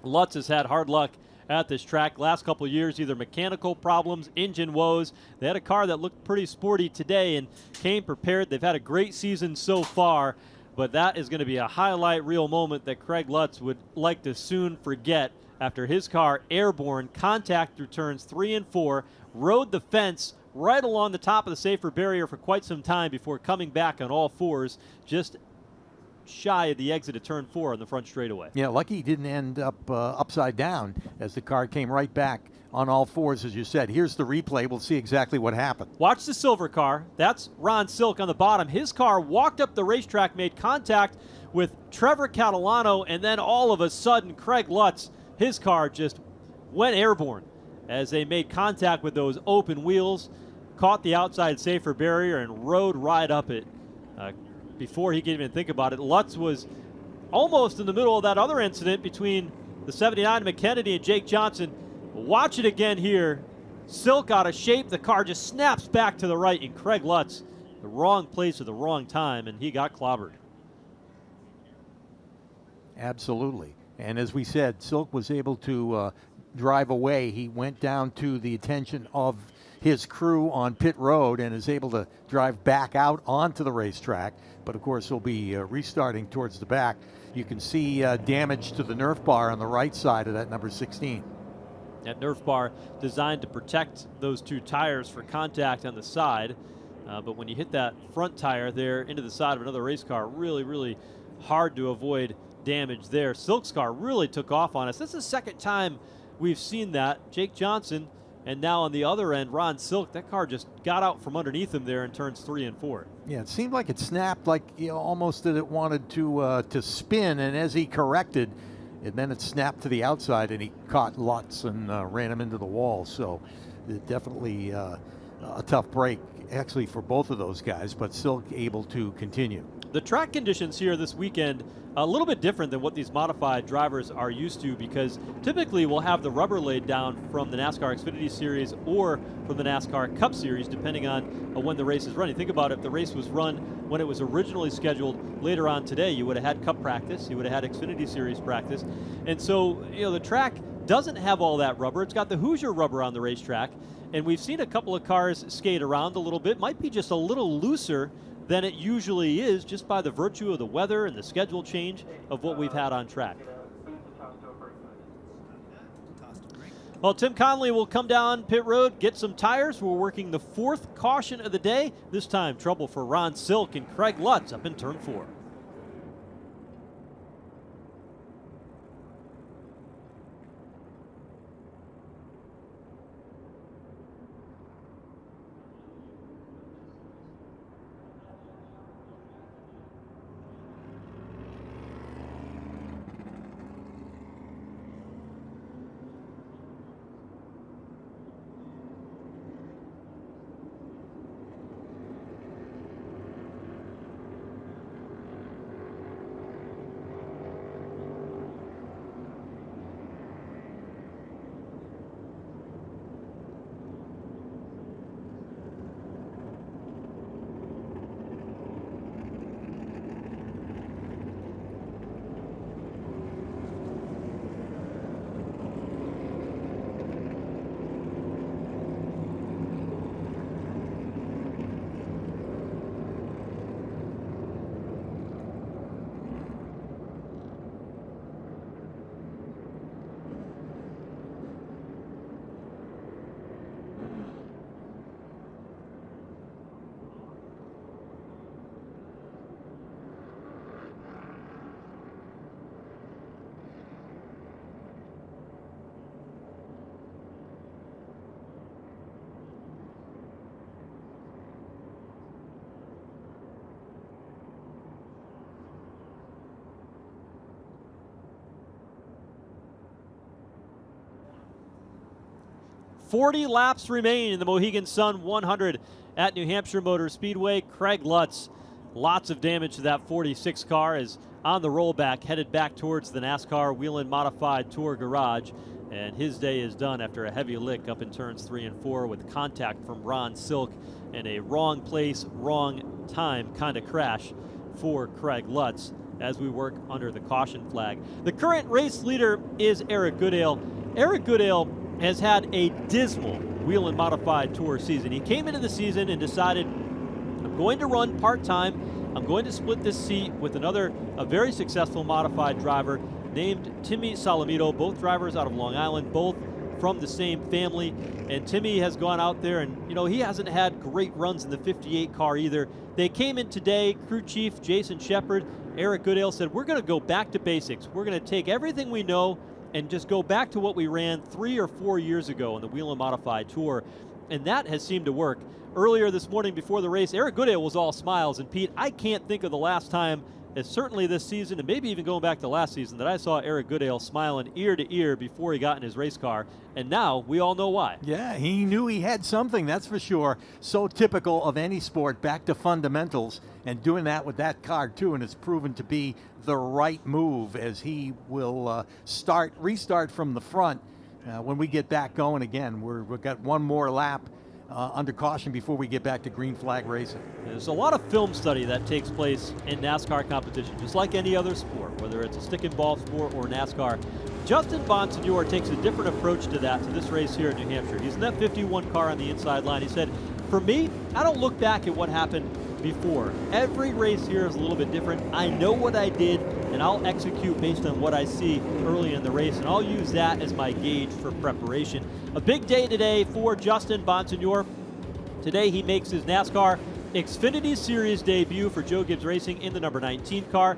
Lutz has had hard luck at this track last couple of years, either mechanical problems, engine woes. They had a car that looked pretty sporty today and came prepared. They've had a great season so far, but that is going to be a highlight reel moment that Craig Lutz would like to soon forget after his car airborne contact through turns 3 and 4, rode the fence right along the top of the safer barrier for quite some time before coming back on all fours, just shy of the exit of turn 4 on the front straightaway. Yeah, lucky he didn't end up upside down as the car came right back on all fours, as you said. Here's the replay. We'll see exactly what happened. Watch the silver car. That's Ron Silk on the bottom. His car walked up the racetrack, made contact with Trevor Catalano, and then all of a sudden, Craig Lutz, his car just went airborne as they made contact with those open wheels, caught the outside safer barrier, and rode right up it. Before he could even think about it, Lutz was almost in the middle of that other incident between the 79 McKennedy and Jake Johnson. Watch it again here. Silk out of shape. The car just snaps back to the right, and Craig Lutz, the wrong place at the wrong time, and he got clobbered. Absolutely. And as we said, Silk was able to drive away. He went down to the attention of his crew on pit road and is able to drive back out onto the racetrack. But of course, he'll be restarting towards the back. You can see damage to the Nerf bar on the right side of that number 16. That Nerf bar designed to protect those two tires for contact on the side. But when you hit that front tire there into the side of another race car, really, really hard to avoid damage there. Silk's car really took off on us. This is the second time we've seen that. Jake Johnson, and now on the other end, Ron Silk, that car just got out from underneath him there in turns 3 and 4. Yeah, it seemed like it snapped, like almost that it wanted to spin, and as he corrected, and then it snapped to the outside, and he caught Lutz and ran him into the wall. So definitely a tough break, actually, for both of those guys, but Silk able to continue. The track conditions here this weekend a little bit different than what these modified drivers are used to, because typically we'll have the rubber laid down from the NASCAR Xfinity Series or from the NASCAR Cup Series, depending on when the race is running. Think about it, if the race was run when it was originally scheduled later on today, you would have had Cup practice, you would have had Xfinity Series practice. And so, the track doesn't have all that rubber. It's got the Hoosier rubber on the racetrack, and we've seen a couple of cars skate around a little bit. Might be just a little looser than it usually is, just by the virtue of the weather and the schedule change of what we've had on track. Well, Tim Conley will come down pit road, get some tires. We're working the fourth caution of the day. This time, trouble for Ron Silk and Craig Lutz up in turn 4. 40 laps remain in the Mohegan Sun 100 at New Hampshire Motor Speedway. Craig Lutz, lots of damage to that 46 car, is on the rollback, headed back towards the NASCAR Whelen Modified Tour garage. And his day is done after a heavy lick up in turns 3 and 4 with contact from Ron Silk and a wrong place, wrong time kind of crash for Craig Lutz as we work under the caution flag. The current race leader is Eric Goodale. Eric Goodale has had a dismal Whelen Modified Tour season. He came into the season and decided, I'm going to run part-time. I'm going to split this seat with a very successful modified driver named Timmy Salamito, both drivers out of Long Island, both from the same family. And Timmy has gone out there and, he hasn't had great runs in the 58 car either. They came in today, crew chief Jason Shepard, Eric Goodale said, we're going to go back to basics. We're going to take everything we know and just go back to what we ran 3 or 4 years ago on the Whelen Modified Tour. And that has seemed to work. Earlier this morning before the race, Eric Goodale was all smiles. And Pete, I can't think of the last time, certainly this season, and maybe even going back to last season, that I saw Eric Goodale smiling ear to ear before he got in his race car. And now we all know why. Yeah, he knew he had something, that's for sure. So typical of any sport, back to fundamentals, and doing that with that car too, and it's proven to be the right move as he will restart from the front when we get back going again. We've got one more lap under caution before we get back to green flag racing. There's a lot of film study that takes place in NASCAR competition, just like any other sport, whether it's a stick and ball sport or NASCAR. Justin Bonsignore takes a different approach to this race here in New Hampshire. He's in that 51 car on the inside line. He said, for me, I don't look back at what happened before. Every race here is a little bit different. I know what I did, and I'll execute based on what I see early in the race, and I'll use that as my gauge for preparation. A big day today for Justin Bonsignore. Today he makes his NASCAR Xfinity Series debut for Joe Gibbs Racing in the number 19 car.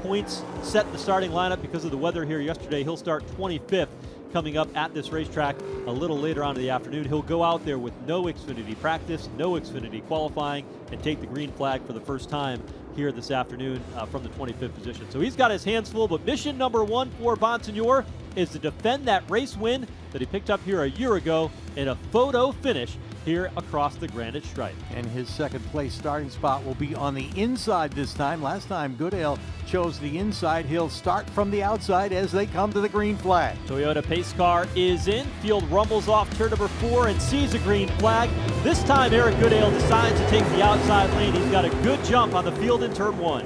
Points set the starting lineup because of the weather here yesterday. He'll start 25th coming up at this racetrack a little later on in the afternoon. He'll go out there with no Xfinity practice, no Xfinity qualifying, and take the green flag for the first time here this afternoon from the 25th position. So he's got his hands full, but mission number one for Bonsignore is to defend that race win that he picked up here a year ago in a photo finish here across the granite stripe. And his second place starting spot will be on the inside this time. Last time Goodale chose the inside. He'll start from the outside as they come to the green flag. Toyota pace car is in. Field rumbles off turn number 4 and sees a green flag. This time Eric Goodale decides to take the outside lane. He's got a good jump on the field in turn 1.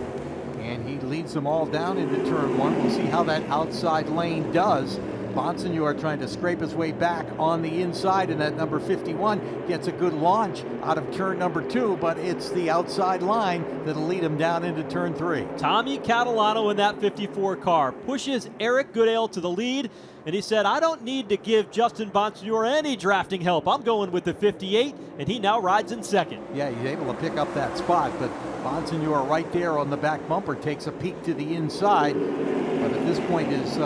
And he leads them all down into turn 1. We'll see how that outside lane does. Bonsignore trying to scrape his way back on the inside, and that number 51 gets a good launch out of turn number 2, but it's the outside line that'll lead him down into turn 3. Tommy Catalano in that 54 car pushes Eric Goodale to the lead, and he said, I don't need to give Justin Bonsignore any drafting help. I'm going with the 58, and he now rides in second. Yeah, he's able to pick up that spot, but Bonsignore right there on the back bumper takes a peek to the inside, but at this point is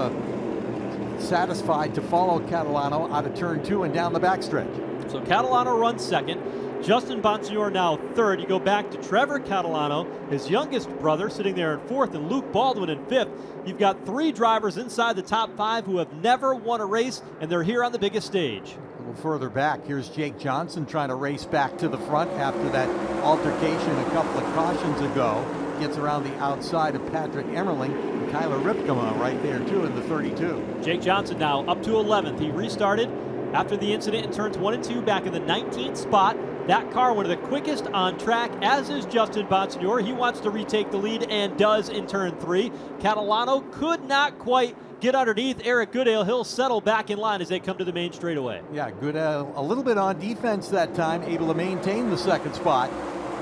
satisfied to follow Catalano out of turn 2 and down the backstretch. So Catalano runs second. Justin Bonsignore now third. You go back to Trevor Catalano, his youngest brother, sitting there in fourth, and Luke Baldwin in fifth. You've got 3 drivers inside the top 5 who have never won a race, and they're here on the biggest stage. A little further back, here's Jake Johnson trying to race back to the front after that altercation a couple of cautions ago. Gets around the outside of Patrick Emmerling, and Kyler Ripkema right there too in the 32. Jake Johnson now up to 11th. He restarted after the incident in turns 1 and 2 back in the 19th spot. That car one of the quickest on track, as is Justin Bonsignore. He wants to retake the lead and does in turn 3. Catalano could not quite get underneath Eric Goodale. He'll settle back in line as they come to the main straightaway. Yeah, Goodale a little bit on defense that time, able to maintain the second spot,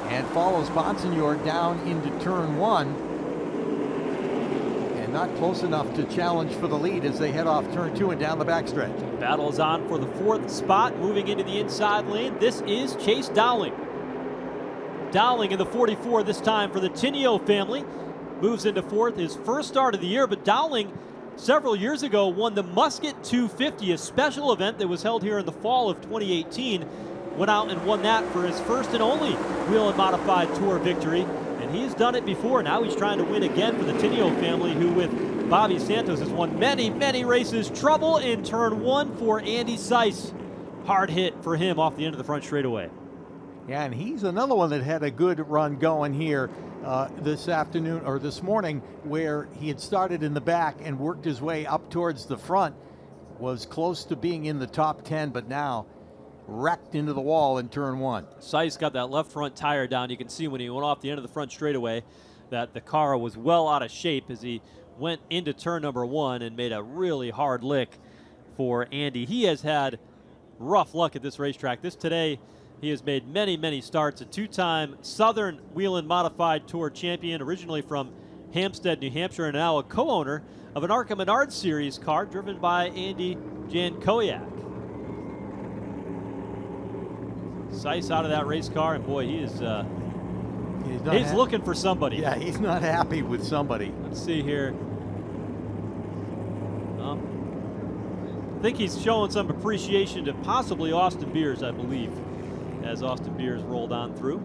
and follows Bonsignore down into turn 1, and not close enough to challenge for the lead as they head off turn 2 and down the backstretch. Battle is on for the 4th spot, moving into the inside lane. This is Chase Dowling. Dowling in the 44 this time for the Tinio family. Moves into 4th, his first start of the year, but Dowling several years ago won the Musket 250, a special event that was held here in the fall of 2018. Went out and won that for his first and only Whelen Modified Tour victory. And he's done it before. Now he's trying to win again for the Tinio family, who with Bobby Santos has won many, many races. Trouble in turn 1 for Andy Seiss. hard hit for him off the end of the front straightaway. Yeah, and he's another one that had a good run going here this afternoon or this morning, where he had started in the back and worked his way up towards the front, was close to being in the top 10, but now wrecked into the wall in turn 1. Seiss got that left front tire down. You can see when he went off the end of the front straightaway that the car was well out of shape as he went into turn number 1 and made a really hard lick for Andy. He has had rough luck at this racetrack. Today, he has made many, many starts. A 2-time Southern Whelen Modified Tour champion, originally from Hampstead, New Hampshire, and now a co-owner of an ARCA Menard Series car driven by Andy Jankowiak. Seiss out of that race car, and boy, he's looking for somebody. Yeah, he's not happy with somebody. Let's see here. I think he's showing some appreciation to possibly Austin Beers, I believe, as Austin Beers rolled on through.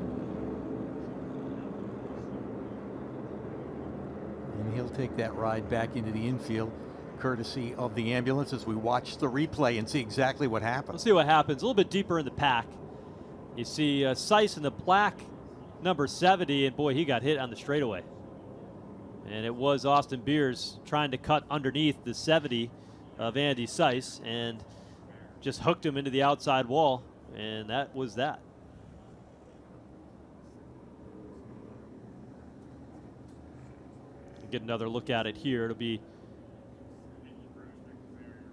And he'll take that ride back into the infield, courtesy of the ambulance, as we watch the replay and see exactly what happens. Let's see what happens. A little bit deeper in the pack. You see Seiss in the black number 70, and boy, he got hit on the straightaway. And it was Austin Beers trying to cut underneath the 70 of Andy Seiss and just hooked him into the outside wall, and that was that. Get another look at it here. It'll be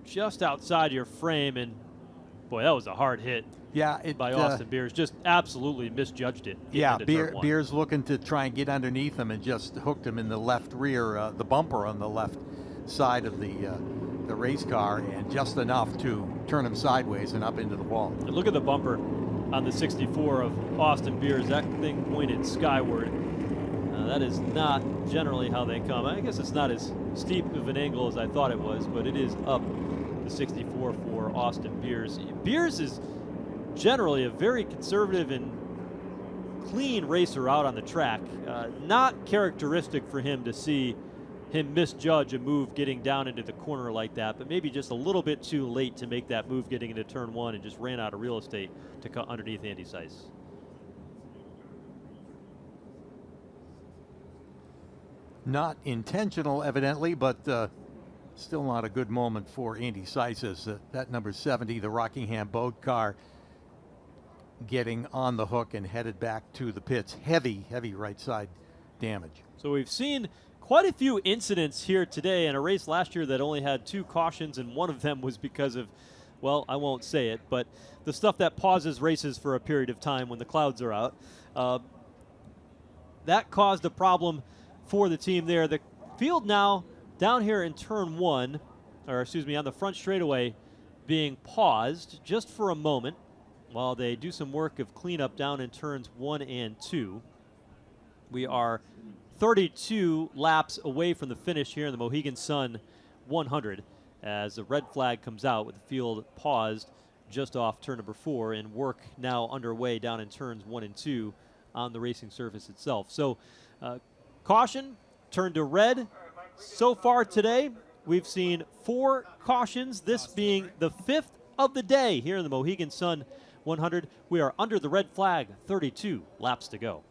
just outside your frame, and boy, that was a hard hit. Yeah, by Austin Beers. Just absolutely misjudged it. Yeah, Beers looking to try and get underneath him and just hooked him in the left rear, the bumper on the left side of the race car, and just enough to turn him sideways and up into the wall. And look at the bumper on the 64 of Austin Beers. That thing pointed skyward. That is not generally how they come. I guess it's not as steep of an angle as I thought it was, but it is up the 64 for Austin Beers. Beers is generally a very conservative and clean racer out on the track. Not characteristic for him to see him misjudge a move getting down into the corner like that, but maybe just a little bit too late to make that move getting into turn 1 and just ran out of real estate to cut underneath Andy Seiss. Not intentional, evidently, but still not a good moment for Andy Seiss, as that number 70, the Rockingham boat car, getting on the hook and headed back to the pits. Heavy right side damage. So we've seen quite a few incidents here today in a race last year that only had 2 cautions, and one of them was because of, well, I won't say it, but the stuff that pauses races for a period of time when the clouds are out. That caused a problem for the team there. The field now down here in turn 1, or excuse me, on the front straightaway, being paused just for a moment while they do some work of cleanup down in turns 1 and 2. We are 32 laps away from the finish here in the Mohegan Sun 100 as the red flag comes out with the field paused just off turn number 4, and work now underway down in turns 1 and 2 on the racing surface itself. So caution turned to red. So far today, we've seen 4 cautions, this being the 5th of the day here in the Mohegan Sun 100. We are under the red flag, 32 laps to go.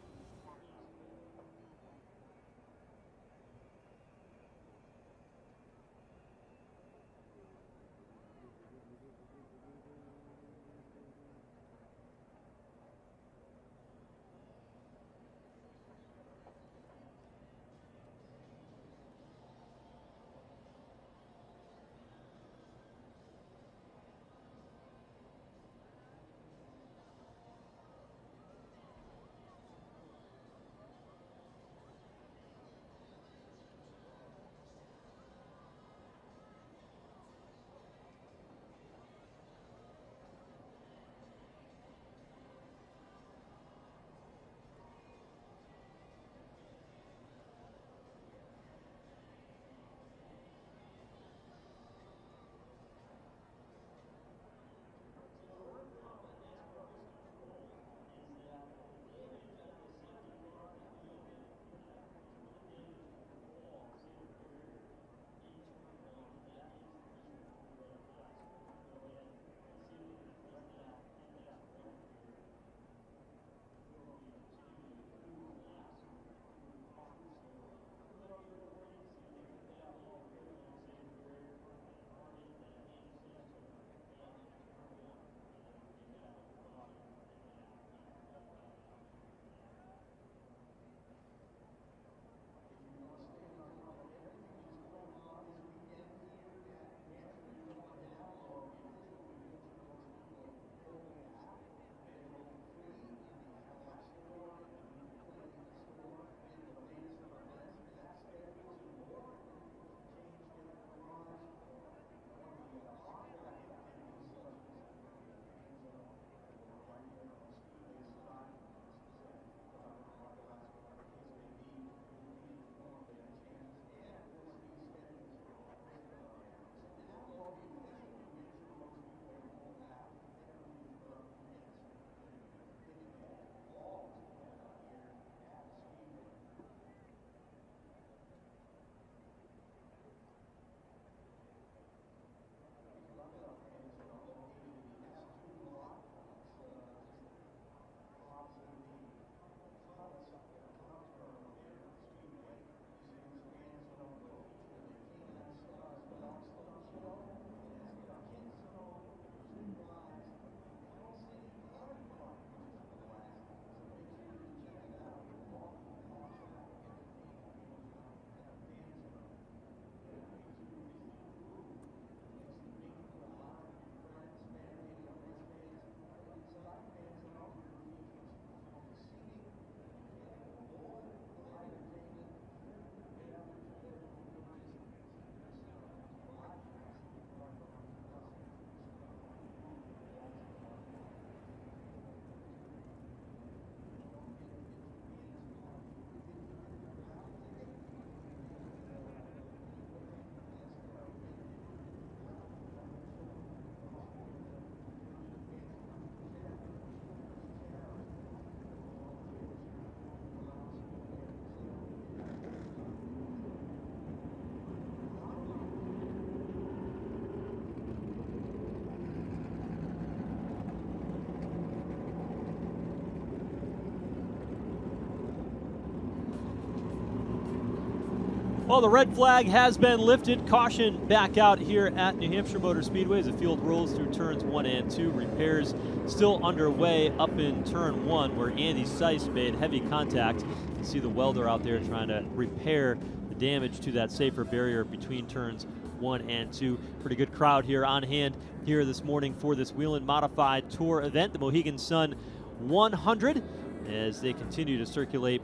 Well, the red flag has been lifted. Caution back out here at New Hampshire Motor Speedway as the field rolls through turns 1 and 2. Repairs still underway up in turn 1 where Andy Seiss made heavy contact. You see the welder out there trying to repair the damage to that safer barrier between turns 1 and 2. Pretty good crowd here on hand here this morning for this Whelen Modified Tour event, the Mohegan Sun 100, as they continue to circulate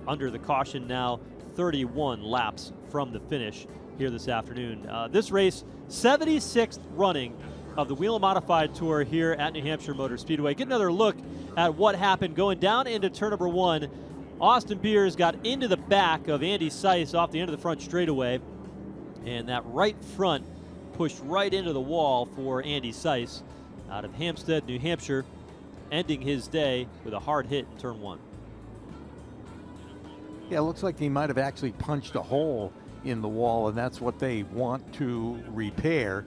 under the caution now. 31 laps from the finish here this afternoon. This race, 76th running of the Whelen Modified Tour here at New Hampshire Motor Speedway. Get another look at what happened going down into turn number 1. Austin Beers got into the back of Andy Seiss off the end of the front straightaway, and that right front pushed right into the wall for Andy Seiss out of Hampstead, New Hampshire, ending his day with a hard hit in turn 1. Yeah, it looks like he might have actually punched a hole in the wall, and that's what they want to repair.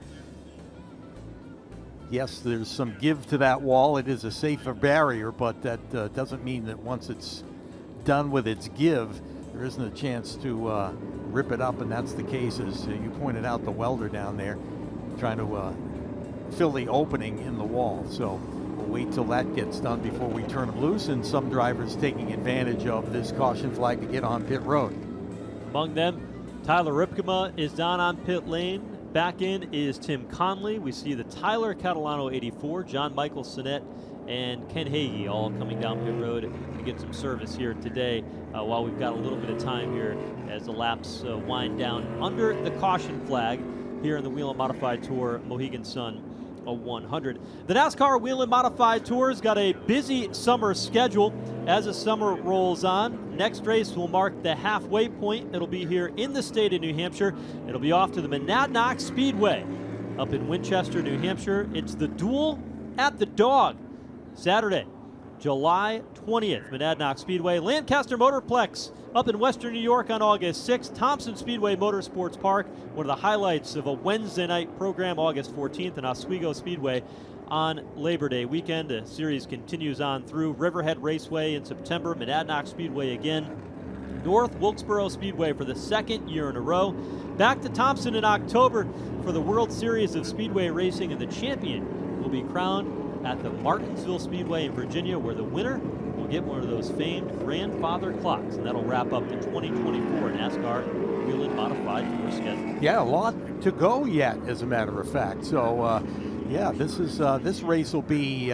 Yes, there's some give to that wall. It is a safer barrier, but that doesn't mean that once it's done with its give, there isn't a chance to rip it up, and that's the case, as you pointed out, the welder down there trying to fill the opening in the wall. So we'll wait till that gets done before we turn them loose, and some drivers taking advantage of this caution flag to get on pit road. Among them, Tyler Ripkema is down on pit lane. Back in is Tim Conley. We see the Tyler Catalano 84, John Michael Sinet, and Ken Hagee all coming down pit road to get some service here today while we've got a little bit of time here as the laps wind down under the caution flag here in the Whelen Modified Tour Mohegan Sun 100. The NASCAR Whelen Modified Tour's got a busy summer schedule as the summer rolls on. Next race will mark the halfway point. It'll be here in the state of New Hampshire. It'll be off to the Monadnock Speedway up in Winchester, New Hampshire. It's the Duel at the Dog, Saturday, July 20th, Monadnock Speedway. Lancaster Motorplex up in Western New York on August 6th. Thompson Speedway Motorsports Park, one of the highlights of a Wednesday night program, August 14th, and Oswego Speedway on Labor Day weekend. The series continues on through Riverhead Raceway in September, Monadnock Speedway again, North Wilkesboro Speedway for the second year in a row. Back to Thompson in October for the World Series of Speedway Racing, and the champion will be crowned at the Martinsville Speedway in Virginia, where the winner will get one of those famed grandfather clocks, and that'll wrap up the 2024 NASCAR Whelen Modified Tour schedule. Yeah, a lot to go yet, as a matter of fact. So, yeah, this race will be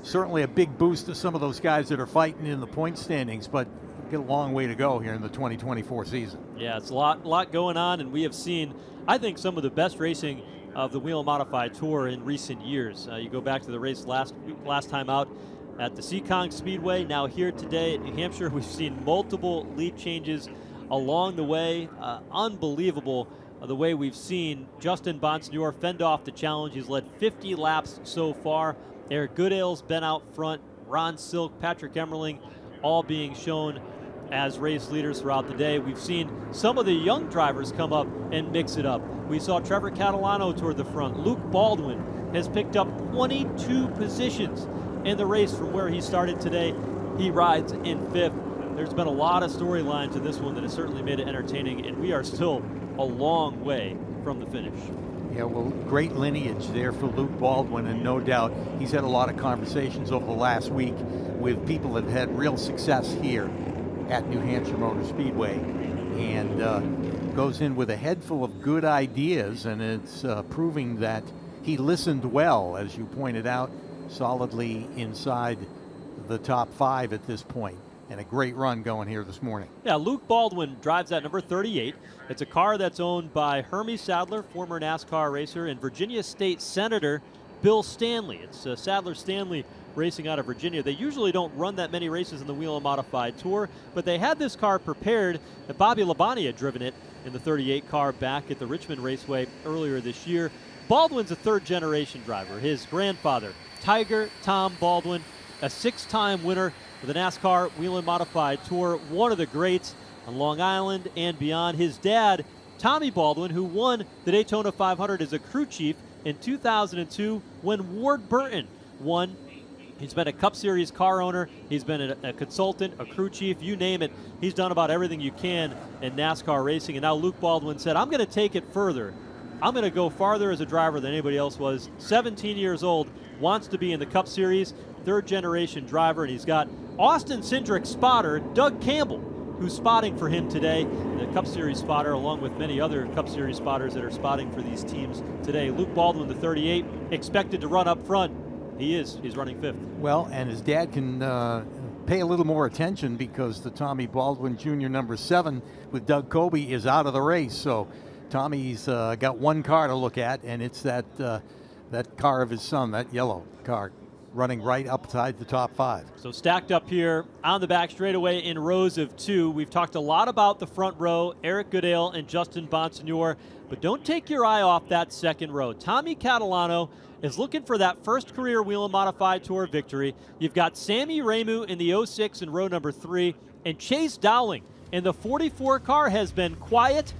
certainly a big boost to some of those guys that are fighting in the point standings, but we'll get a long way to go here in the 2024 season. Yeah, it's a lot going on, and we have seen, I think, some of the best racing of the Whelen Modified Tour in recent years. You go back to the race last time out at the Seekonk Speedway. Now here today at New Hampshire, we've seen multiple lead changes along the way. Unbelievable the way we've seen Justin Bonsignor fend off the challenge. He's led 50 laps so far. Eric Goodale's been out front. Ron Silk, Patrick Emmerling, all being shown as race leaders throughout the day. We've seen some of the young drivers come up and mix it up. We saw Trevor Catalano toward the front. Luke Baldwin has picked up 22 positions in the race from where he started today. He rides in 5th. There's been a lot of storylines in this one that has certainly made it entertaining, and we are still a long way from the finish. Yeah, well, great lineage there for Luke Baldwin, and no doubt he's had a lot of conversations over the last week with people that have had real success here at New Hampshire Motor Speedway, and goes in with a head full of good ideas, and it's proving that he listened well, as you pointed out, solidly inside the top 5 at this point, and a great run going here this morning. Yeah, Luke Baldwin drives that number 38. It's a car that's owned by Hermie Sadler, former NASCAR racer, and Virginia State Senator Bill Stanley. It's Sadler Stanley racing out of Virginia. They usually don't run that many races in the Whelen Modified Tour, but they had this car prepared, and Bobby Labonte had driven it in the 38 car back at the Richmond Raceway earlier this year. Baldwin's a third-generation driver. His grandfather, Tiger Tom Baldwin, a 6-time winner of the NASCAR Whelen Modified Tour, one of the greats on Long Island and beyond. His dad, Tommy Baldwin, who won the Daytona 500 as a crew chief in 2002 when Ward Burton won He's been a Cup Series car owner. He's been a consultant, a crew chief, you name it. He's done about everything you can in NASCAR racing. And now Luke Baldwin said, I'm going to take it further. I'm going to go farther as a driver than anybody else was. 17 years old, wants to be in the Cup Series, third-generation driver, and he's got Austin Cindric's spotter, Doug Campbell, who's spotting for him today, the Cup Series spotter, along with many other Cup Series spotters that are spotting for these teams today. Luke Baldwin, the 38, expected to run up front. He is. He's running 5th. Well, and his dad can pay a little more attention because the Tommy Baldwin Jr. number 7 with Doug Coby is out of the race. So Tommy's got one car to look at, and it's that car of his son, that yellow car, running right upside the top 5. So stacked up here on the back straightaway in rows of 2. We've talked a lot about the front row, Eric Goodale and Justin Bonsignore, but don't take your eye off that second row. Tommy Catalano is looking for that first career Whelen Modified Tour victory. You've got Sammy Ramu in the 06 in row number 3, and Chase Dowling in the 44 car has been quiet.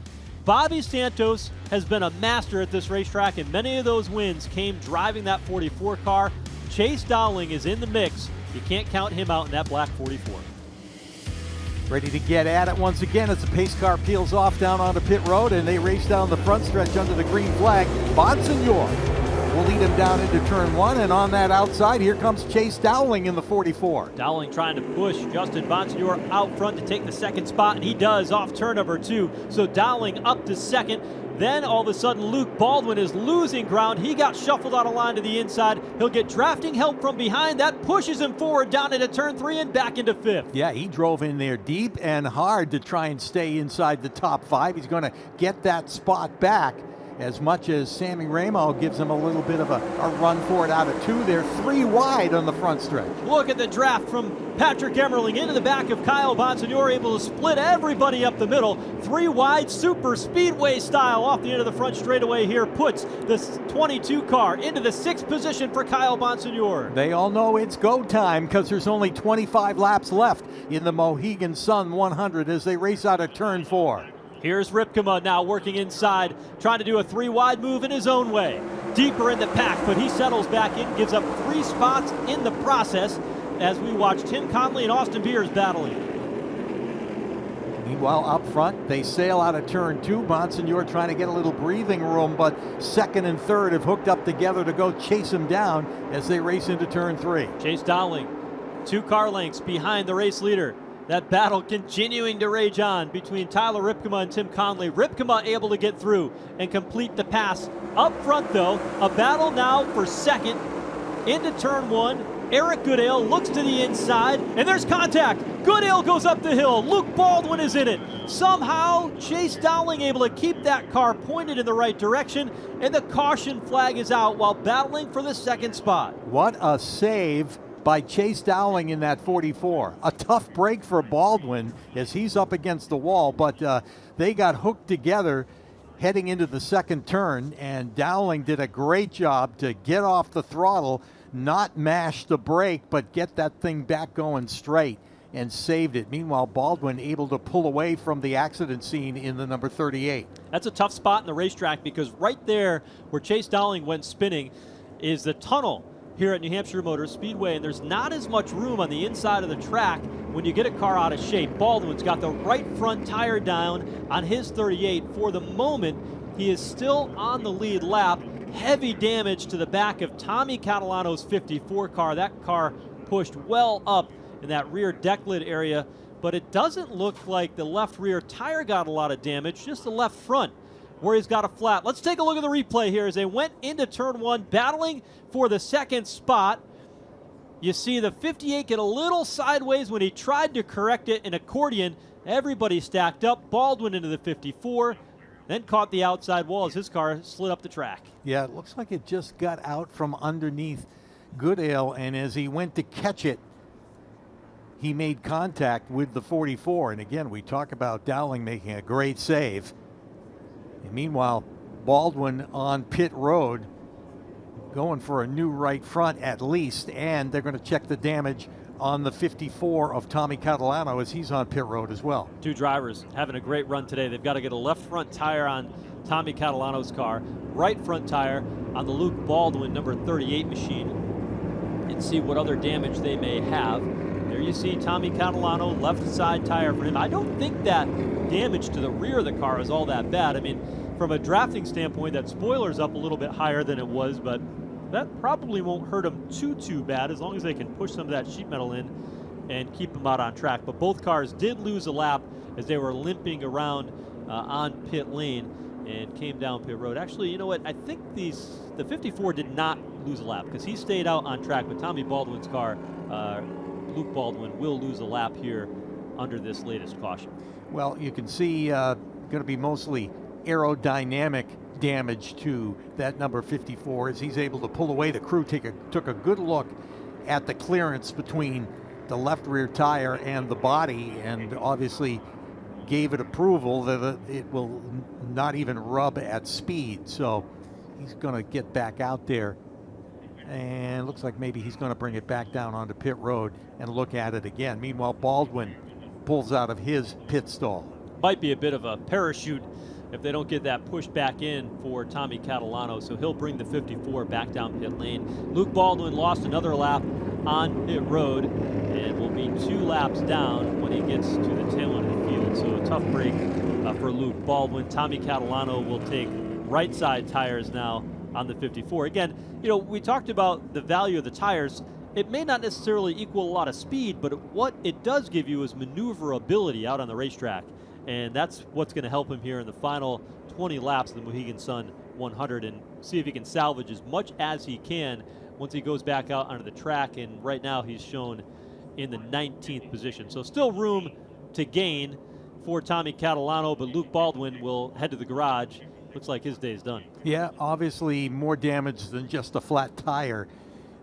Bobby Santos has been a master at this racetrack, and many of those wins came driving that 44 car. Chase Dowling is in the mix. You can't count him out in that black 44. Ready to get at it once again as the pace car peels off down onto pit road, and they race down the front stretch under the green flag. Bonsignore will lead him down into turn 1, and on that outside, here comes Chase Dowling in the 44. Dowling trying to push Justin Bonsignore out front to take the second spot, and he does off turn number 2. So Dowling up to second. Then all of a sudden, Luke Baldwin is losing ground. He got shuffled out of line to the inside. He'll get drafting help from behind. That pushes him forward down into turn 3 and back into 5th. Yeah, he drove in there deep and hard to try and stay inside the top 5. He's going to get that spot back. As much as Sammy Ramo gives him a little bit of a run for it out of 2. They're 3 wide on the front stretch. Look at the draft from Patrick Emmerling into the back of Kyle Bonsignore, able to split everybody up the middle. 3 wide, super speedway style off the end of the front straightaway here. Puts the 22 car into the 6th position for Kyle Bonsignore. They all know it's go time because there's only 25 laps left in the Mohegan Sun 100 as they race out of turn 4. Here's Ripkema now working inside, trying to do a 3 wide move in his own way. Deeper in the pack, but he settles back in, gives up 3 spots in the process as we watch Tim Conley and Austin Beers battling. Meanwhile, up front, they sail out of turn 2. Bonsignore trying to get a little breathing room, but 2nd and 3rd have hooked up together to go chase him down as they race into turn 3. Chase Dowling, 2 car lengths behind the race leader. That battle continuing to rage on between Tyler Ripkema and Tim Conley. Ripkema able to get through and complete the pass. Up front, though, a battle now for 2nd into turn 1. Eric Goodale looks to the inside, and there's contact. Goodale goes up the hill. Luke Baldwin is in it. Somehow, Chase Dowling able to keep that car pointed in the right direction, and the caution flag is out while battling for the 2nd spot. What a save by Chase Dowling in that 44. A tough break for Baldwin as he's up against the wall, but they got hooked together heading into the 2nd turn, and Dowling did a great job to get off the throttle, not mash the brake, but get that thing back going straight and saved it. Meanwhile, Baldwin able to pull away from the accident scene in the number 38. That's a tough spot in the racetrack because right there where Chase Dowling went spinning is the tunnel here at New Hampshire Motor Speedway, and there's not as much room on the inside of the track when you get a car out of shape. Baldwin's got the right front tire down on his 38. For the moment, he is still on the lead lap. Heavy damage to the back of Tommy Catalano's 54 car. That car pushed well up in that rear deck lid area, but it doesn't look like the left rear tire got a lot of damage, just the left front where he's got a flat. Let's take a look at the replay here as they went into turn 1, battling for the 2nd spot. You see the 58 get a little sideways when he tried to correct it in accordion. Everybody stacked up. Baldwin into the 54, then caught the outside wall as his car slid up the track. Yeah, it looks like it just got out from underneath Goodale, and as he went to catch it, he made contact with the 44. And again, we talk about Dowling making a great save. And meanwhile, Baldwin on pit road going for a new right front at least, and they're going to check the damage on the 54 of Tommy Catalano as he's on pit road as well. 2 drivers having a great run today. They've got to get a left front tire on Tommy Catalano's car, right front tire on the Luke Baldwin number 38 machine. and see what other damage they may have. There you see Tommy Catalano, left side tire for him. I don't think that damage to the rear of the car is all that bad. I mean, from a drafting standpoint, that spoiler's up a little bit higher than it was, but that probably won't hurt him too bad as long as they can push some of that sheet metal in and keep him out on track. But both cars did lose a lap as they were limping around on pit lane and came down pit road. Actually, you know what? I think the 54 did not lose a lap because he stayed out on track, but Tommy Baldwin's car, Luke Baldwin, will lose a lap here under this latest caution. Well, you can see going to be mostly aerodynamic damage to that number 54 as he's able to pull away. The crew took a good look at the clearance between the left rear tire and the body, and obviously gave it approval that it will not even rub at speed. So he's going to get back out there, and looks like maybe he's going to bring it back down onto pit road and look at it again. Meanwhile, Baldwin pulls out of his pit stall. Might be a bit of a parachute if they don't get that push back in for Tommy Catalano, so he'll bring the 54 back down pit lane. Luke Baldwin lost another lap on pit road and will be 2 laps down when he gets to the tail end of the field. So a tough break for Luke Baldwin. Tommy Catalano will take right side tires now on the 54. Again, you know, we talked about the value of the tires. It may not necessarily equal a lot of speed, but what it does give you is maneuverability out on the racetrack. And that's what's going to help him here in the final 20 laps of the Mohegan Sun 100, and see if he can salvage as much as he can once he goes back out onto the track. And right now he's shown in the 19th position. So still room to gain for Tommy Catalano, but Luke Baldwin will head to the garage. Looks like his day's done. Yeah, obviously more damage than just a flat tire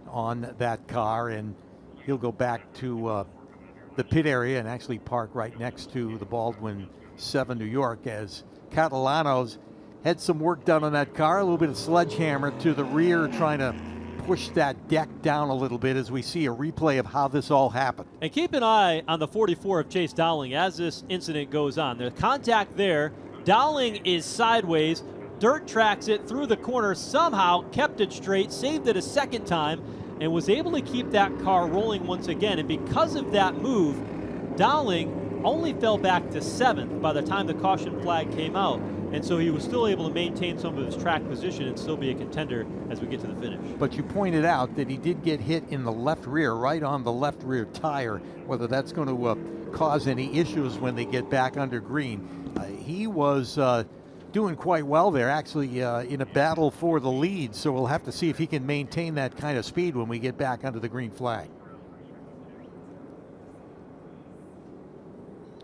on that car, and he'll go back to the pit area and actually park right next to the Baldwin 7 New York, as Catalano's had some work done on that car, a little bit of sledgehammer to the rear, trying to push that deck down a little bit, as we see a replay of how this all happened. And keep an eye on the 44 of Chase Dowling as this incident goes on. There's contact there. Dowling is sideways, dirt tracks it through the corner, somehow kept it straight, saved it a second time, and was able to keep that car rolling once again. And because of that move, Dowling only fell back to 7th by the time the caution flag came out. And so he was still able to maintain some of his track position and still be a contender as we get to the finish. But you pointed out that he did get hit in the left rear, right on the left rear tire. Whether that's going to cause any issues when they get back under green. He was doing quite well there, actually in a battle for the lead. So we'll have to see if he can maintain that kind of speed when we get back under the green flag.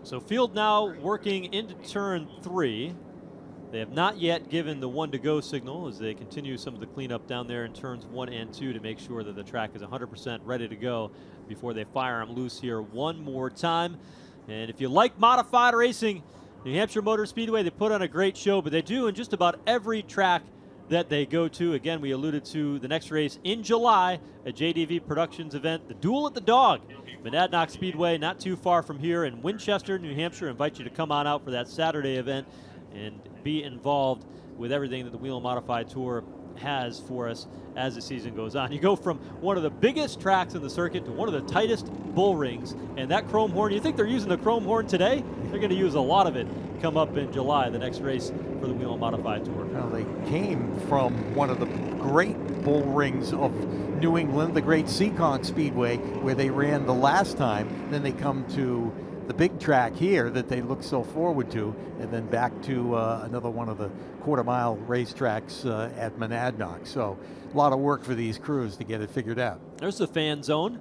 So field now working into turn 3. They have not yet given the 1 to go signal as they continue some of the cleanup down there in turns 1 and 2 to make sure that the track is 100% ready to go before they fire them loose here one more time. And if you like modified racing, New Hampshire Motor Speedway, they put on a great show, but they do in just about every track that they go to. Again, we alluded to the next race in July, a JDV Productions event, the Duel at the Dog, Monadnock Speedway, not too far from here in Winchester, New Hampshire. Invite you to come on out for that Saturday event and be involved with everything that the Whelen Modified Tour has for us as the season goes on. You go from one of the biggest tracks in the circuit to one of the tightest bull rings, and that chrome horn, you think they're using the chrome horn today? They're going to use a lot of it come up in July, the next race for the Whelen Modified Tour. Well, they came from one of the great bull rings of New England, the great Seacon Speedway, where they ran the last time. Then they come to the big track here that they look so forward to, and then back to another one of the quarter-mile racetracks at Monadnock. So a lot of work for these crews to get it figured out. There's the fan zone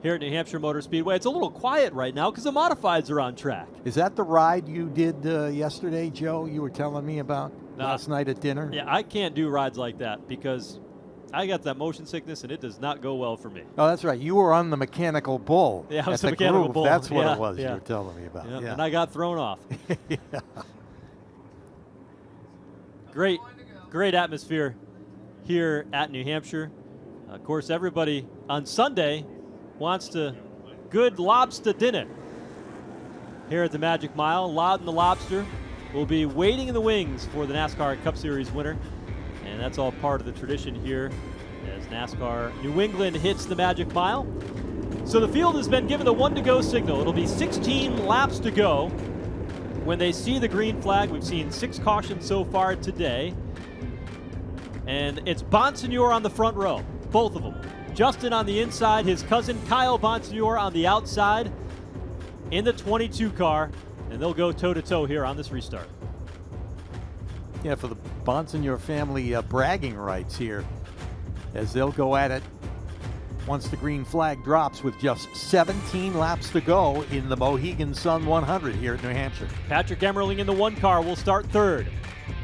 here at New Hampshire Motor Speedway. It's a little quiet right now because the modifieds are on track. Is that the ride you did yesterday, Joe, you were telling me about last night at dinner? Yeah, I can't do rides like that because I got that motion sickness and it does not go well for me. Oh, that's right. You were on the mechanical bull. Yeah, I was at the mechanical Groove. bull. That's what yeah, it was yeah. you were telling me about. Yeah, yeah. And I got thrown off. Yeah. Great atmosphere here at New Hampshire. Of course, everybody on Sunday wants to good lobster dinner here at the Magic Mile. Loud and the Lobster will be waiting in the wings for the NASCAR Cup Series winner. And that's all part of the tradition here as NASCAR New England hits the magic mile. So the field has been given the 1 to go signal. It'll be 16 laps to go when they see the green flag. We've seen 6 cautions so far today. And it's Bonsignore on the front row, both of them. Justin on the inside, his cousin Kyle Bonsignore on the outside in the 22 car, and they'll go toe-to-toe here on this restart. Yeah, for the Bonsignore family, bragging rights here as they'll go at it once the green flag drops with just 17 laps to go in the Mohegan Sun 100 here at New Hampshire. Patrick Emmerling in the 1 car will start 3rd.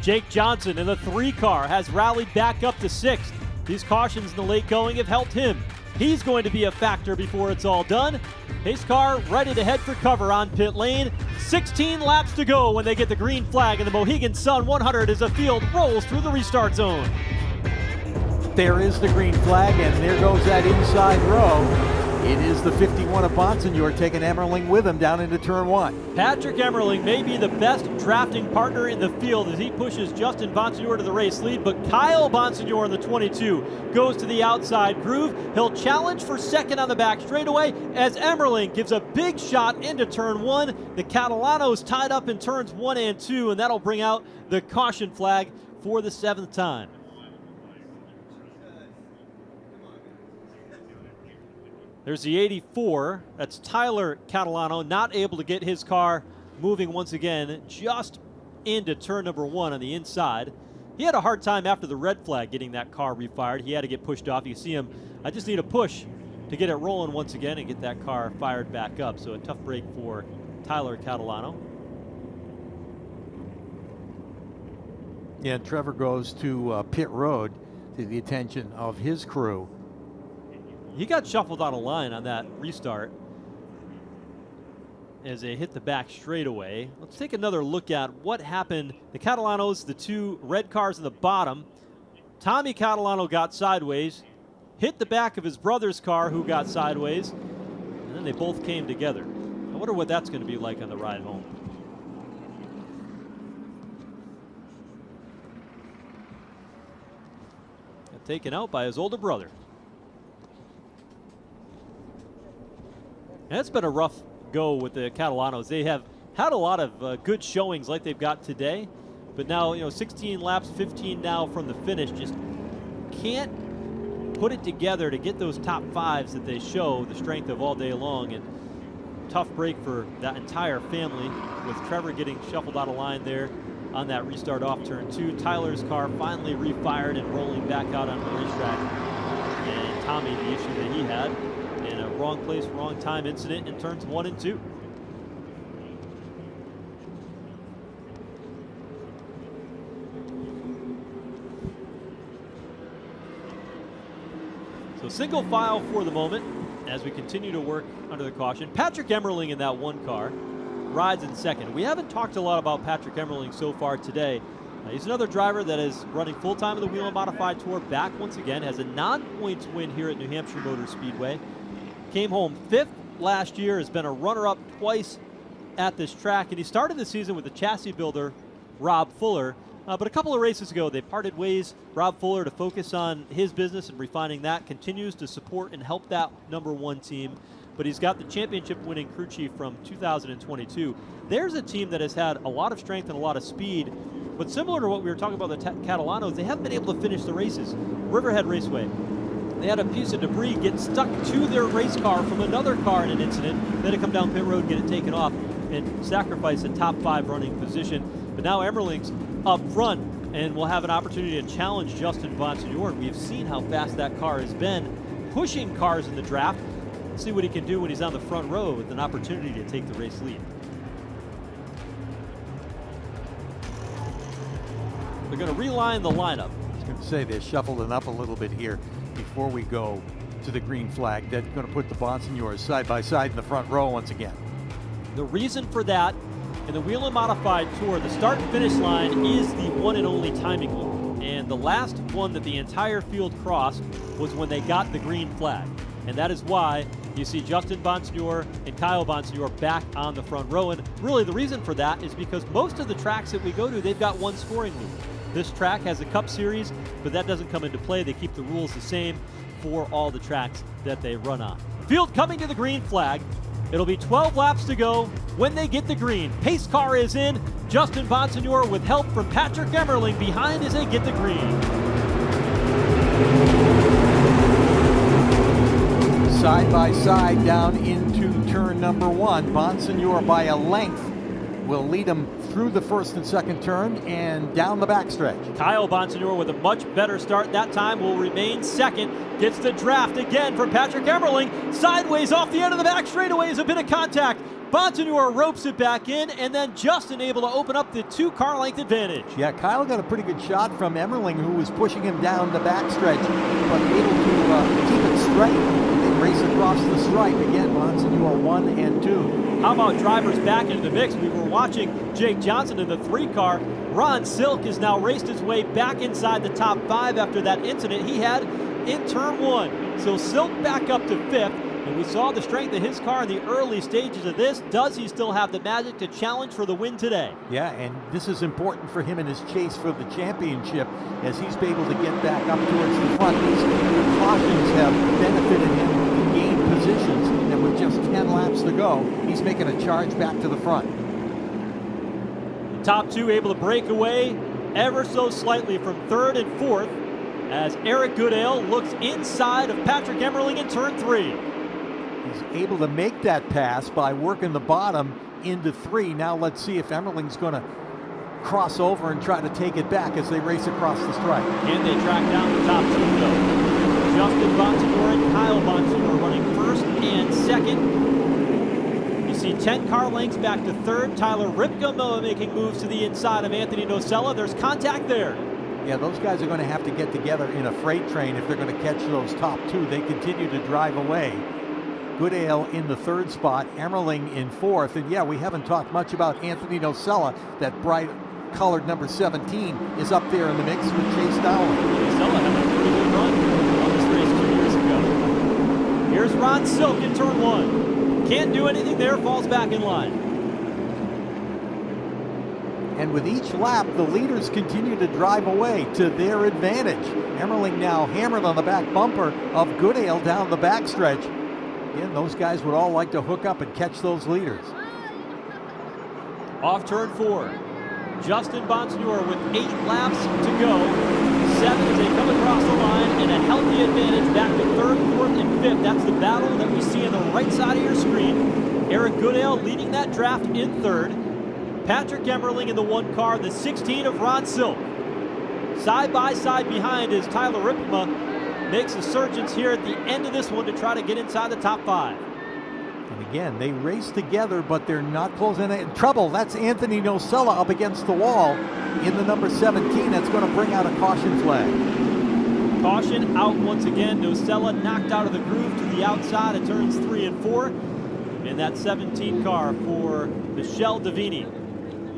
Jake Johnson in the 3 car has rallied back up to 6th. These cautions in the late going have helped him. He's going to be a factor before it's all done. Pace car ready to head for cover on pit lane. 16 laps to go when they get the green flag in the Mohegan Sun 100 as the field rolls through the restart zone. There is the green flag, and there goes that inside row. It is the 51 of Bonsignore taking Emmerling with him down into turn 1. Patrick Emmerling may be the best drafting partner in the field as he pushes Justin Bonsignore to the race lead, but Kyle Bonsignore in the 22 goes to the outside groove. He'll challenge for 2nd on the back straightaway as Emmerling gives a big shot into turn 1. The Catalanos tied up in turns 1 and 2, and that'll bring out the caution flag for the 7th time. There's the 84. That's Tyler Catalano, not able to get his car moving once again, just into turn number 1 on the inside. He had a hard time after the red flag getting that car refired. He had to get pushed off. You see him, I just need a push to get it rolling once again and get that car fired back up. So a tough break for Tyler Catalano. Yeah, Trevor goes to pit road to the attention of his crew. He got shuffled out of line on that restart as they hit the back straightaway. Let's take another look at what happened. The Catalanos, the 2 red cars in the bottom. Tommy Catalano got sideways, hit the back of his brother's car who got sideways, and then they both came together. I wonder what that's going to be like on the ride home. Got taken out by his older brother. And it's been a rough go with the Catalanos. They have had a lot of good showings like they've got today, but now, 16 laps, 15 now from the finish, just can't put it together to get those top 5s that they show the strength of all day long. And tough break for that entire family with Trevor getting shuffled out of line there on that restart off turn 2. Tyler's car finally refired and rolling back out on the racetrack. And Tommy, the issue that he had, in a wrong place, wrong time incident in turns 1 and 2. So single file for the moment as we continue to work under the caution. Patrick Emmerling in that 1 car rides in 2nd. We haven't talked a lot about Patrick Emmerling so far today. He's another driver that is running full-time in the Whelen Modified Tour, back once again, has a non-points win here at New Hampshire Motor Speedway. Came home 5th last year, has been a runner-up twice at this track, and he started the season with the chassis builder, Rob Fuller. But a couple of races ago, they parted ways. Rob Fuller, to focus on his business and refining that, continues to support and help that number 1 team. But he's got the championship-winning crew chief from 2022. There's a team that has had a lot of strength and a lot of speed, but similar to what we were talking about the Catalanos, they haven't been able to finish the races. Riverhead Raceway, they had a piece of debris get stuck to their race car from another car in an incident. They had to come down pit road, get it taken off, and sacrifice a top 5 running position. But now Emmerling's up front and will have an opportunity to challenge Justin Bonsignore. We've seen how fast that car has been pushing cars in the draft. Let's see what he can do when he's on the front row with an opportunity to take the race lead. They're going to reline the lineup. I was going to say they shuffled it up a little bit here before we go to the green flag. That's going to put the Bonsignores side by side in the front row once again. The reason for that, in the Whelen Modified Tour, the start and finish line is the one and only timing loop. And the last one that the entire field crossed was when they got the green flag. And that is why you see Justin Bonsignore and Kyle Bonsignore back on the front row. And really the reason for that is because most of the tracks that we go to, they've got one scoring loop. This track has a Cup Series, but that doesn't come into play. They keep the rules the same for all the tracks that they run on. Field coming to the green flag. It'll be 12 laps to go when they get the green. Pace car is in. Justin Bonsignore with help from Patrick Emmerling behind as they get the green. Side by side down into turn number 1. Bonsignore by a length will lead him through the first and second turn and down the backstretch. Kyle Bonsignore with a much better start that time will remain second. Gets the draft again from Patrick Emmerling. Sideways off the end of the back straightaway is a bit of contact. Bonsignore ropes it back in, and then Justin able to open up the 2-car length advantage. Yeah, Kyle got a pretty good shot from Emmerling, who was pushing him down the backstretch, but able to keep it straight and race across the stripe. Again, Bonsignore 1 and 2. How about drivers back into the mix? We were watching Jake Johnson in the 3-car. Ron Silk has now raced his way back inside the top 5 after that incident he had in turn 1. So Silk back up to 5th. And we saw the strength of his car in the early stages of this. Does he still have the magic to challenge for the win today? Yeah, and this is important for him in his chase for the championship as he's able to get back up towards the front. These cautions have benefited him to gain positions, and with just 10 laps to go, he's making a charge back to the front. The top 2 able to break away ever so slightly from 3rd and 4th as Eric Goodale looks inside of Patrick Emmerling in turn 3. He's able to make that pass by working the bottom into 3. Now let's see if Emmerling's going to cross over and try to take it back as they race across the stripe. Can they track down the top 2 though? Justin Bonsignore and Kyle Bonsignore running 1st and 2nd. You see 10 car lengths back to 3rd. Tyler Ripka making moves to the inside of Anthony Nocella. There's contact there. Yeah, those guys are going to have to get together in a freight train if they're going to catch those top 2. They continue to drive away. Goodale in the 3rd spot, Emmerling in 4th. And yeah, we haven't talked much about Anthony Nocella. That bright colored number 17 is up there in the mix with Chase Dowling. Nocella had a pretty good run on this race 2 years ago. Here's Ron Silk in turn 1. Can't do anything there, falls back in line. And with each lap, the leaders continue to drive away to their advantage. Emmerling now hammered on the back bumper of Goodale down the backstretch. Again, those guys would all like to hook up and catch those leaders. Off turn 4. Justin Bonsignore with 8 laps to go. 7 as they come across the line, and a healthy advantage back to 3rd, 4th, and 5th. That's the battle that we see on the right side of your screen. Eric Goodale leading that draft in 3rd. Patrick Emmerling in the 1 car, the 16 of Ron Silk. Side by side behind is Tyler Ripma. Makes a surgence here at the end of this one to try to get inside the top 5. And again, they race together, but they're not closing in trouble. That's Anthony Nocella up against the wall in the number 17. That's going to bring out a caution flag. Caution out once again. Nocella knocked out of the groove to the outside of turns 3 and 4. In that 17 car for Michelle Davini,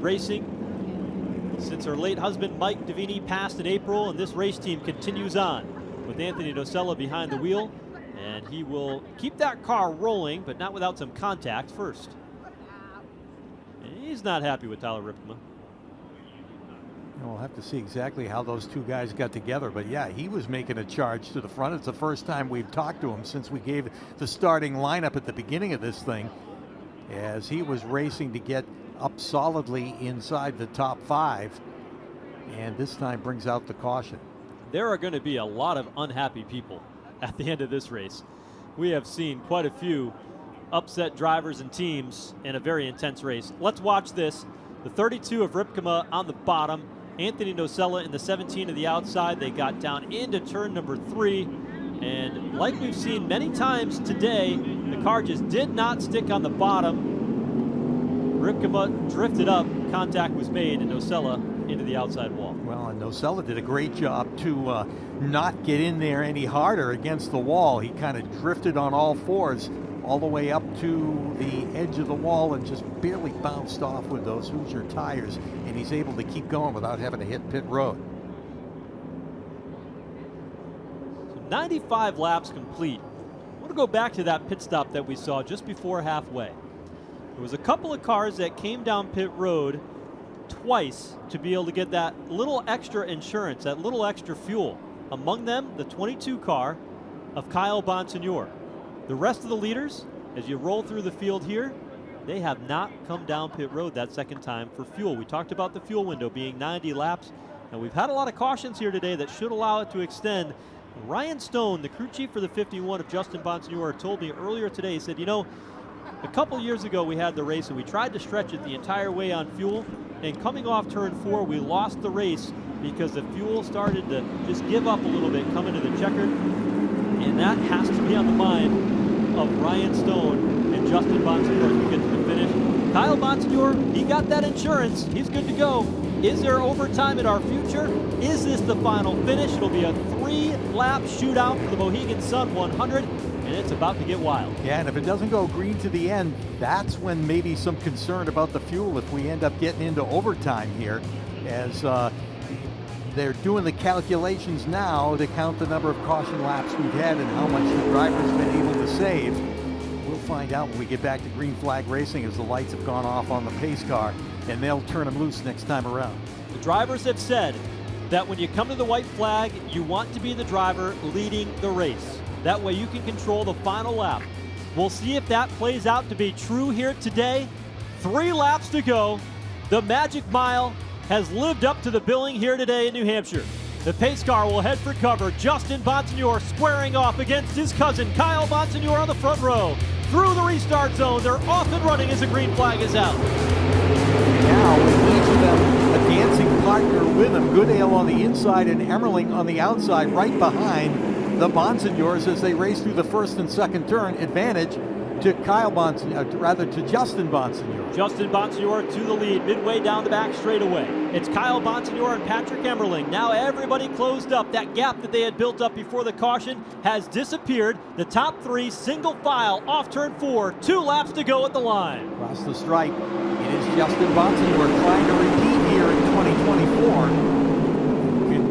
racing since her late husband Mike Davini passed in April, and this race team continues on with Anthony Nocella behind the wheel, and he will keep that car rolling, but not without some contact first. And he's not happy with Tyler Ripma. We'll have to see exactly how those 2 guys got together, but yeah, he was making a charge to the front. It's the first time we've talked to him since we gave the starting lineup at the beginning of this thing, as he was racing to get up solidly inside the top 5, and this time brings out the caution. There are going to be a lot of unhappy people at the end of this race. We have seen quite a few upset drivers and teams in a very intense race. Let's watch this. The 32 of Ripkema on the bottom, Anthony Nocella in the 17 of the outside. They got down into turn number 3, and like we've seen many times today, the car just did not stick on the bottom. Ripkema drifted up, contact was made, and Nocella into the outside wall. Well, and Nocella did a great job to not get in there any harder against the wall. He kind of drifted on all 4s all the way up to the edge of the wall and just barely bounced off with those Hoosier tires, and he's able to keep going without having to hit pit road. So 95 laps complete. I want to go back to that pit stop that we saw just before halfway. There was a couple of cars that came down pit road twice to be able to get that little extra insurance, that little extra fuel. Among them, the 22 car of Kyle Bonsignore. The rest of the leaders, as you roll through the field here, they have not come down pit road that second time for fuel. We talked about the fuel window being 90 laps, and we've had a lot of cautions here today that should allow it to extend. Ryan Stone, the crew chief for the 51 of Justin Bonsignore, told me earlier today, he said, you know, a couple years ago we had the race and we tried to stretch it the entire way on fuel, and coming off turn 4 we lost the race because the fuel started to just give up a little bit coming to the checkered, and that has to be on the mind of Ryan Stone and Justin Bonsignore as we get to the finish. Kyle Bonsignore, he got that insurance, he's good to go. Is there overtime in our future? Is this the final finish? It'll be a 3-lap shootout for the Mohegan Sun 100, and it's about to get wild. Yeah, and if it doesn't go green to the end, that's when maybe some concern about the fuel if we end up getting into overtime here, as they're doing the calculations now to count the number of caution laps we've had and how much the driver's been able to save. We'll find out when we get back to green flag racing as the lights have gone off on the pace car, and they'll turn them loose next time around. The drivers have said that when you come to the white flag, you want to be the driver leading the race. That way you can control the final lap. We'll see if that plays out to be true here today. 3 laps to go. The Magic Mile has lived up to the billing here today in New Hampshire. The pace car will head for cover. Justin Bonsignore squaring off against his cousin Kyle Bonsignore on the front row. Through the restart zone, they're off and running as the green flag is out. Now, with each of them a dancing partner with them, Goodale on the inside and Emmerling on the outside, right behind the Bonsignores as they race through the first and second turn. Advantage to to Justin Bonsignore. Justin Bonsignore to the lead, midway down the back straightaway. It's Kyle Bonsignore and Patrick Emmerling. Now everybody closed up. That gap that they had built up before the caution has disappeared. The top 3 single file off turn 4. 2 laps to go at the line. Across the stripe, it is Justin Bonsignore trying to repeat here in 2024.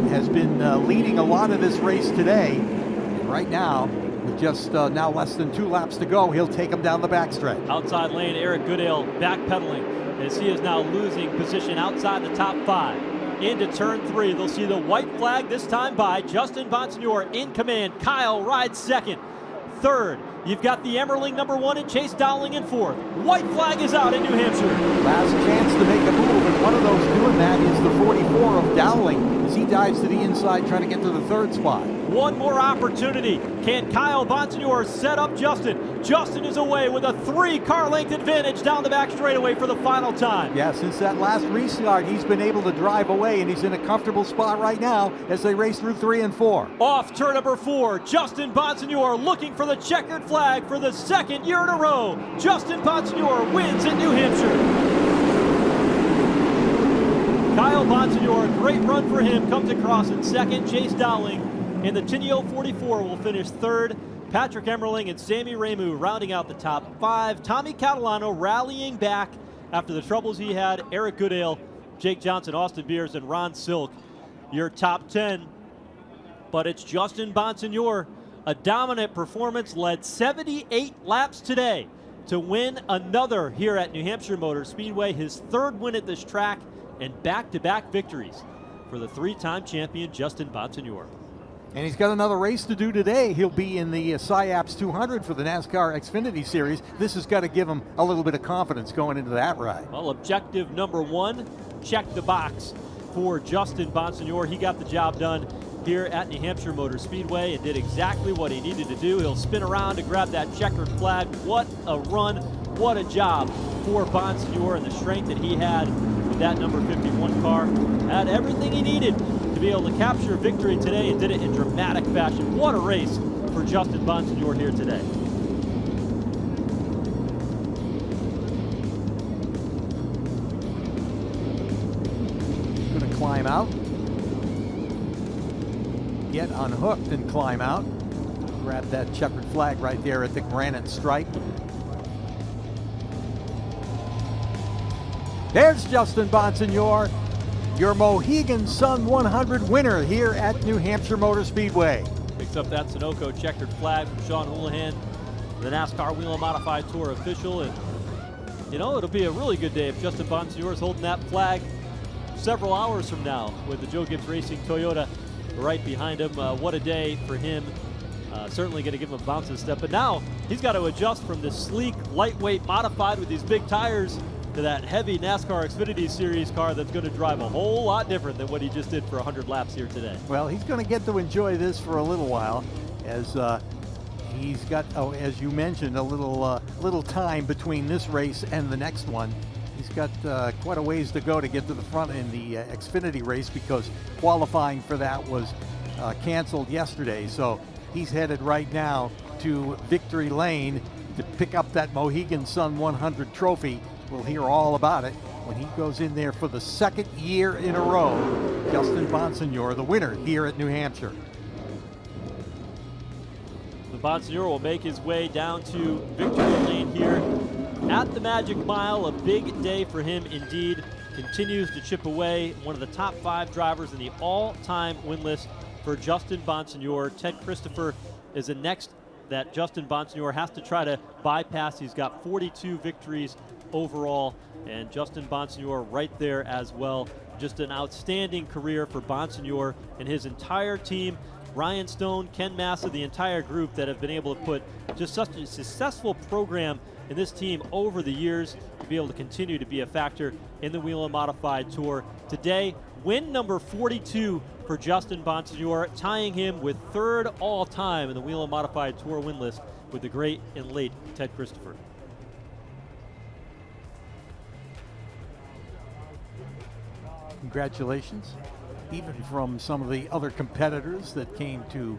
Has been leading a lot of this race today. And right now, with just now less than 2 laps to go, he'll take him down the backstretch. Outside lane, Eric Goodale backpedaling as he is now losing position outside the top 5. Into turn 3, they'll see the white flag this time by Justin Bonsignore in command. Kyle rides second. Third, you've got the Emmerling number 1 and Chase Dowling in 4th. White flag is out in New Hampshire. Last chance to make a move, and one of those doing that is the 44 of Dowling as he dives to the inside trying to get to the 3rd spot. One more opportunity. Can Kyle Bonsignore set up Justin? Justin is away with a 3-car length advantage down the back straightaway for the final time. Yeah, since that last restart, he's been able to drive away, and he's in a comfortable spot right now as they race through 3 and 4. Off turn number 4, Justin Bonsignore looking for the checkered flag for the 2nd year in a row. Justin Bonsignore wins in New Hampshire. Kyle Bonsignore, great run for him, comes across in 2nd. Chase Dowling in the Tinio 44 will finish 3rd. Patrick Emmerling and Sammy Ramu rounding out the top 5. Tommy Catalano rallying back after the troubles he had. Eric Goodale, Jake Johnson, Austin Beers, and Ron Silk, your top 10. But it's Justin Bonsignore, a dominant performance, led 78 laps today to win another here at New Hampshire Motor Speedway, his 3rd win at this track, and back-to-back victories for the 3-time champion Justin Bonsignore. And he's got another race to do today. He'll be in the SciAps 200 for the NASCAR Xfinity Series. This has got to give him a little bit of confidence going into that ride. Well, objective number 1, check the box for Justin Bonsignore. He got the job done here at New Hampshire Motor Speedway and did exactly what he needed to do. He'll spin around to grab that checkered flag. What a run, what a job for Bonsignore, and the strength that he had with that number 51 car. Had everything he needed to be able to capture victory today and did it in dramatic fashion. What a race for Justin Bonsignore here today. Going to climb out. Get unhooked and climb out. Grab that checkered flag right there at the granite stripe. There's Justin Bonsignore, your Mohegan Sun 100 winner here at New Hampshire Motor Speedway. Picks up that Sunoco checkered flag from Sean Houlihan, the NASCAR Whelen Modified Tour official. And, you know, it'll be a really good day if Justin Bonsignore is holding that flag several hours from now with the Joe Gibbs Racing Toyota right behind him. What a day for him. Certainly going to give him a bouncing step. But now he's got to adjust from this sleek, lightweight, modified with these big tires to that heavy NASCAR Xfinity Series car that's going to drive a whole lot different than what he just did for 100 laps here today. Well, he's going to get to enjoy this for a little while, as he's got, as you mentioned, a little time between this race and the next one. He's got quite a ways to go to get to the front in the Xfinity race, because qualifying for that was canceled yesterday. So he's headed right now to Victory Lane to pick up that Mohegan Sun 100 trophy. We'll hear all about it when he goes in there for the second year in a row. Justin Bonsignore, the winner here at New Hampshire. The Bonsignore will make his way down to Victory Lane here at the Magic Mile. A big day for him indeed. Continues to chip away. One of the top 5 drivers in the all-time win list for Justin Bonsignore. Ted Christopher is the next that Justin Bonsignore has to try to bypass. He's got 42 victories overall, and Justin Bonsignore right there as well. Just an outstanding career for Bonsignore and his entire team. Ryan Stone, Ken Massa, the entire group that have been able to put just such a successful program in this team over the years to be able to continue to be a factor in the Whelen Modified Tour. Today, win number 42 for Justin Bonsignore, tying him with 3rd all-time in the Whelen Modified Tour win list with the great and late Ted Christopher. Congratulations, even from some of the other competitors that came to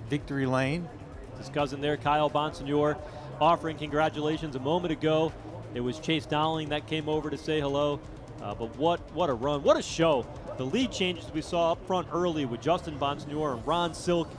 Victory Lane. His cousin there, Kyle Bonsignore, offering congratulations a moment ago. It was Chase Dowling that came over to say hello. But what a run, what a show. The lead changes we saw up front early with Justin Bonsignore and Ron Silk.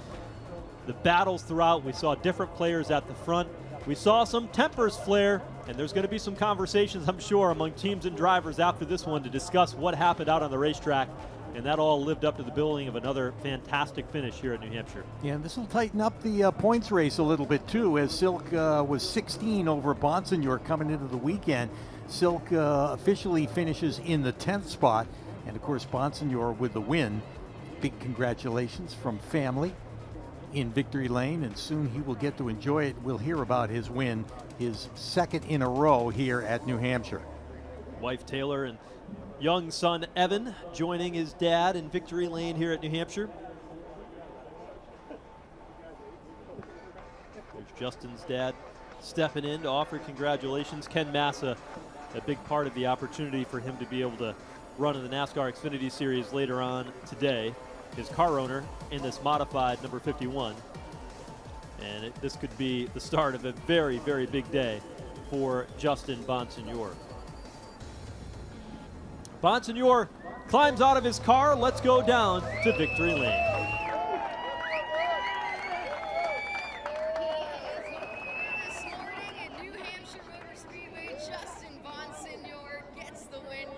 The battles throughout, we saw different players at the front. We saw some tempers flare, and there's going to be some conversations, I'm sure, among teams and drivers after this one to discuss what happened out on the racetrack. And that all lived up to the billing of another fantastic finish here at New Hampshire. Yeah, and this will tighten up the points race a little bit too, as Silk was 16 over Bonsignore coming into the weekend. Silk officially finishes in the 10th spot, and of course Bonsignore with the win. Big congratulations from family in Victory Lane, and soon he will get to enjoy it. We'll hear about his win, his 2nd in a row here at New Hampshire. Wife Taylor and young son Evan joining his dad in Victory Lane here at New Hampshire. There's Justin's dad stepping in to offer congratulations. Ken Massa, a big part of the opportunity for him to be able to run in the NASCAR Xfinity Series later on today. His car owner in this modified number 51. And this could be the start of a very, very big day for Justin Bonsignore. Bonsignore climbs out of his car. Let's go down to Victory Lane. This morning at New Hampshire Motor Speedway, Justin Bonsignore gets the win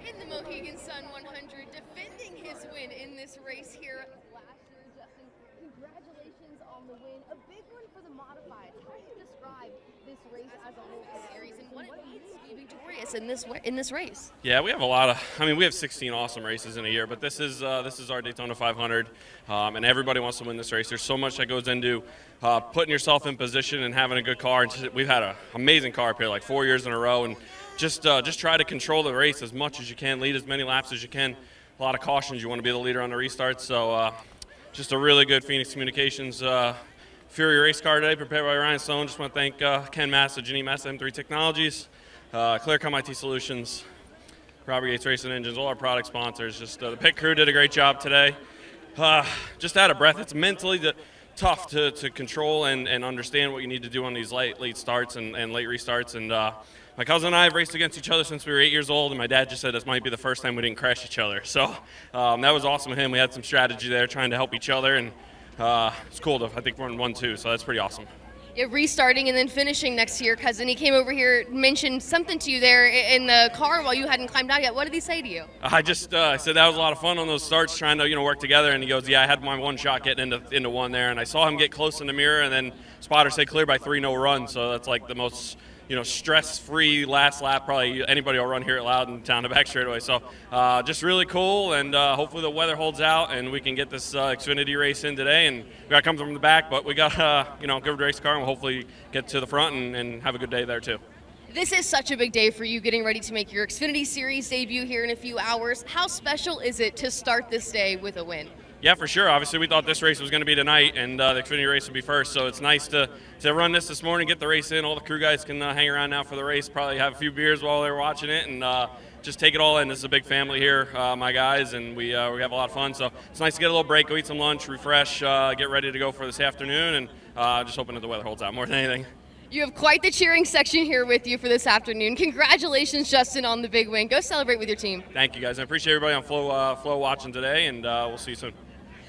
in the Mohegan Sun 100, defending his win in this race here last year. Justin, congratulations on the win. A big one for the modifieds. How do you describe this race as a whole series and what it means to be victorious in this race? Yeah, we have a lot of. I mean, we have 16 awesome races in a year, but this is our Daytona 500, and everybody wants to win this race. There's so much that goes into putting yourself in position and having a good car. And we've had an amazing car up here, like 4 years in a row, and just try to control the race as much as you can, lead as many laps as you can. A lot of cautions. You want to be the leader on the restart. So just a really good Phoenix Communications Fury race car today, prepared by Ryan Stone. Just want to thank Ken Massa, Ginny Massa, M3 Technologies, ClearCom IT Solutions, Robert Yates Racing Engines, all our product sponsors. Just the pit crew did a great job today. Just out of breath. It's mentally tough to control and understand what you need to do on these late starts and late restarts. And my cousin and I have raced against each other since we were 8 years old, and my dad just said this might be the first time we didn't crash each other. So that was awesome of him. We had some strategy there trying to help each other, and it's cool. I think we're in 1-2, so that's pretty awesome. Yeah, restarting and then finishing next to your cousin. He came over here, mentioned something to you there in the car while you hadn't climbed out yet. What did he say to you? I just said that was a lot of fun on those starts, trying to work together. And he goes, "Yeah, I had my one shot getting into one there." And I saw him get close in the mirror, and then spotters say clear by 3, no run. So that's like the most stress-free last lap probably anybody will run here at Loudon down the back straightaway. So just really cool, and hopefully the weather holds out and we can get this Xfinity race in today. And we got to come from the back, but we got a good race car, and we'll hopefully get to the front and have a good day there too. This is such a big day for you, getting ready to make your Xfinity Series debut here in a few hours. How special is it to start this day with a win? Yeah, for sure. Obviously, we thought this race was going to be tonight, and the Xfinity race would be first. So it's nice to run this morning, get the race in. All the crew guys can hang around now for the race, probably have a few beers while they're watching it, and just take it all in. This is a big family here, my guys, and we have a lot of fun. So it's nice to get a little break, go eat some lunch, refresh, get ready to go for this afternoon, and just hoping that the weather holds out more than anything. You have quite the cheering section here with you for this afternoon. Congratulations, Justin, on the big win. Go celebrate with your team. Thank you, guys. I appreciate everybody on Flow watching today, and we'll see you soon.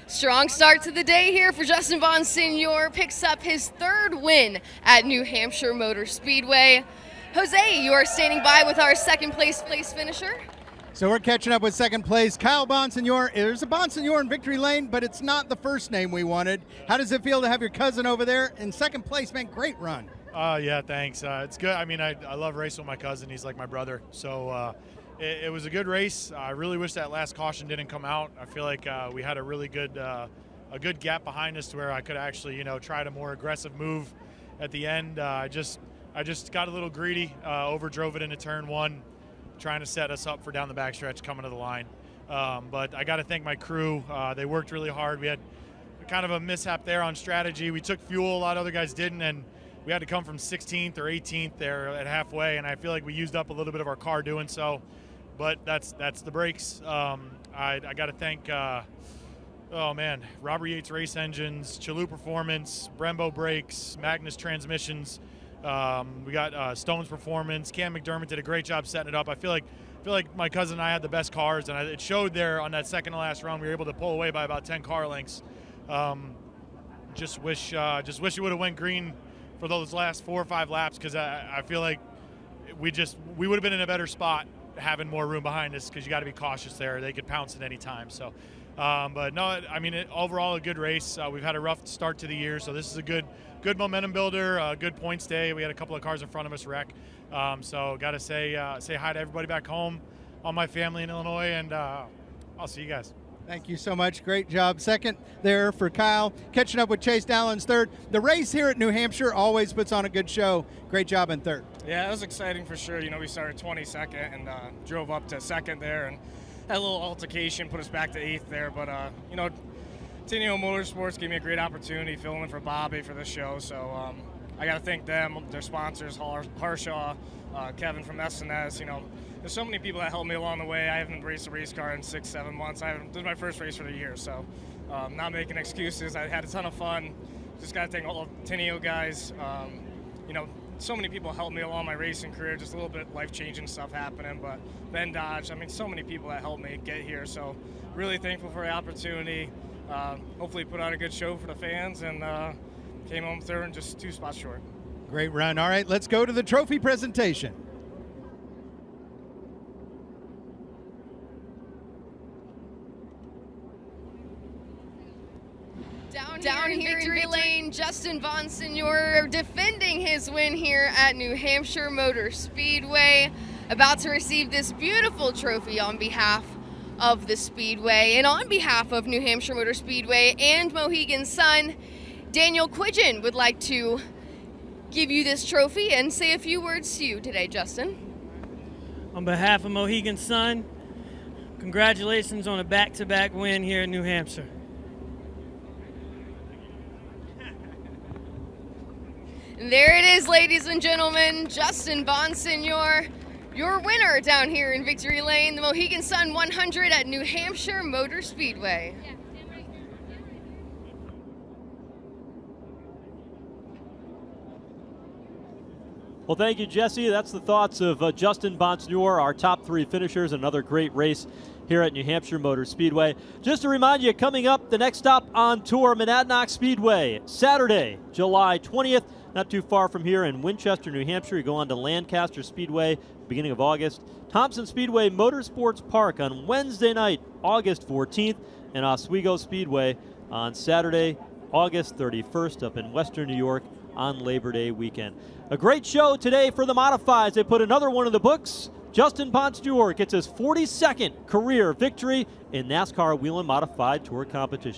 Strong start to the day here for Justin Bonsignor. Picks up his 3rd win at New Hampshire Motor Speedway. Jose, you are standing by with our second place finisher. So we're catching up with second place, Kyle Bonsignor. There's a Bonsignor in victory lane, but it's not the first name we wanted. How does it feel to have your cousin over there in second place, man? Great run. Yeah, thanks. It's good. I mean, I love racing with my cousin. He's like my brother. So it was a good race. I really wish that last caution didn't come out. I feel like we had a really good gap behind us to where I could actually, tried a more aggressive move at the end. I just got a little greedy, overdrove it into turn 1, trying to set us up for down the backstretch coming to the line. But I got to thank my crew. They worked really hard. We had kind of a mishap there on strategy. We took fuel, a lot of other guys didn't, and we had to come from 16th or 18th there at halfway, and I feel like we used up a little bit of our car doing so. But that's the brakes. I got to thank, Robert Yates Race Engines, Chalou Performance, Brembo Brakes, Magnus Transmissions. We got Stone's Performance. Cam McDermott did a great job setting it up. I feel like my cousin and I had the best cars, and it showed there on that second to last round. We were able to pull away by about 10 car lengths. Just wish it would have went green for those last 4 or 5 laps, because I feel like we would have been in a better spot having more room behind us, because you got to be cautious there. They could pounce at any time. So, but no, I mean, overall a good race. We've had a rough start to the year, so this is a good momentum builder, good points day. We had a couple of cars in front of us wreck. So got to say hi to everybody back home, all my family in Illinois, and I'll see you guys. Thank you so much. Great job. Second there for Kyle. Catching up with Chase Dowland's 3rd. The race here at New Hampshire always puts on a good show. Great job in 3rd. Yeah, it was exciting for sure. We started 22nd and drove up to 2nd there and had a little altercation, put us back to 8th there. But, Tinio Motorsports gave me a great opportunity filling in for Bobby for this show. So I got to thank them, their sponsors, Harshaw, Kevin from S&S. There's so many people that helped me along the way. I haven't raced a race car in 6-7 months. This is my first race for the year, so not making excuses. I had a ton of fun. Just got to thank all the Tinio guys. So many people helped me along my racing career, just a little bit life-changing stuff happening. But Ben Dodge, so many people that helped me get here. So really thankful for the opportunity. Hopefully put on a good show for the fans, and came home 3rd and just 2 spots short. Great run. All right, let's go to the trophy presentation. Down here in victory lane, Justin Bonsignor defending his win here at New Hampshire Motor Speedway, about to receive this beautiful trophy on behalf of the Speedway and on behalf of New Hampshire Motor Speedway and Mohegan Sun. Daniel Quidgen would like to give you this trophy and say a few words to you today, Justin. On behalf of Mohegan Sun, congratulations on a back-to-back win here in New Hampshire. There it is, ladies and gentlemen, Justin Bonsignor, your winner down here in victory lane, the Mohegan Sun 100 at New Hampshire Motor Speedway. Well, thank you, Jesse. That's the thoughts of Justin Bonsignor, our top 3 finishers. Another great race here at New Hampshire Motor Speedway. Just to remind you, coming up, the next stop on tour, Monadnock Speedway, Saturday, July 20th. Not too far from here in Winchester, New Hampshire. You go on to Lancaster Speedway, beginning of August. Thompson Speedway Motorsports Park on Wednesday night, August 14th. And Oswego Speedway on Saturday, August 31st up in Western New York. on Labor Day weekend. A great show today for the Modifieds. They put another one in the books. Justin Bonstewart gets his 42nd career victory in NASCAR Whelen Modified Tour competition.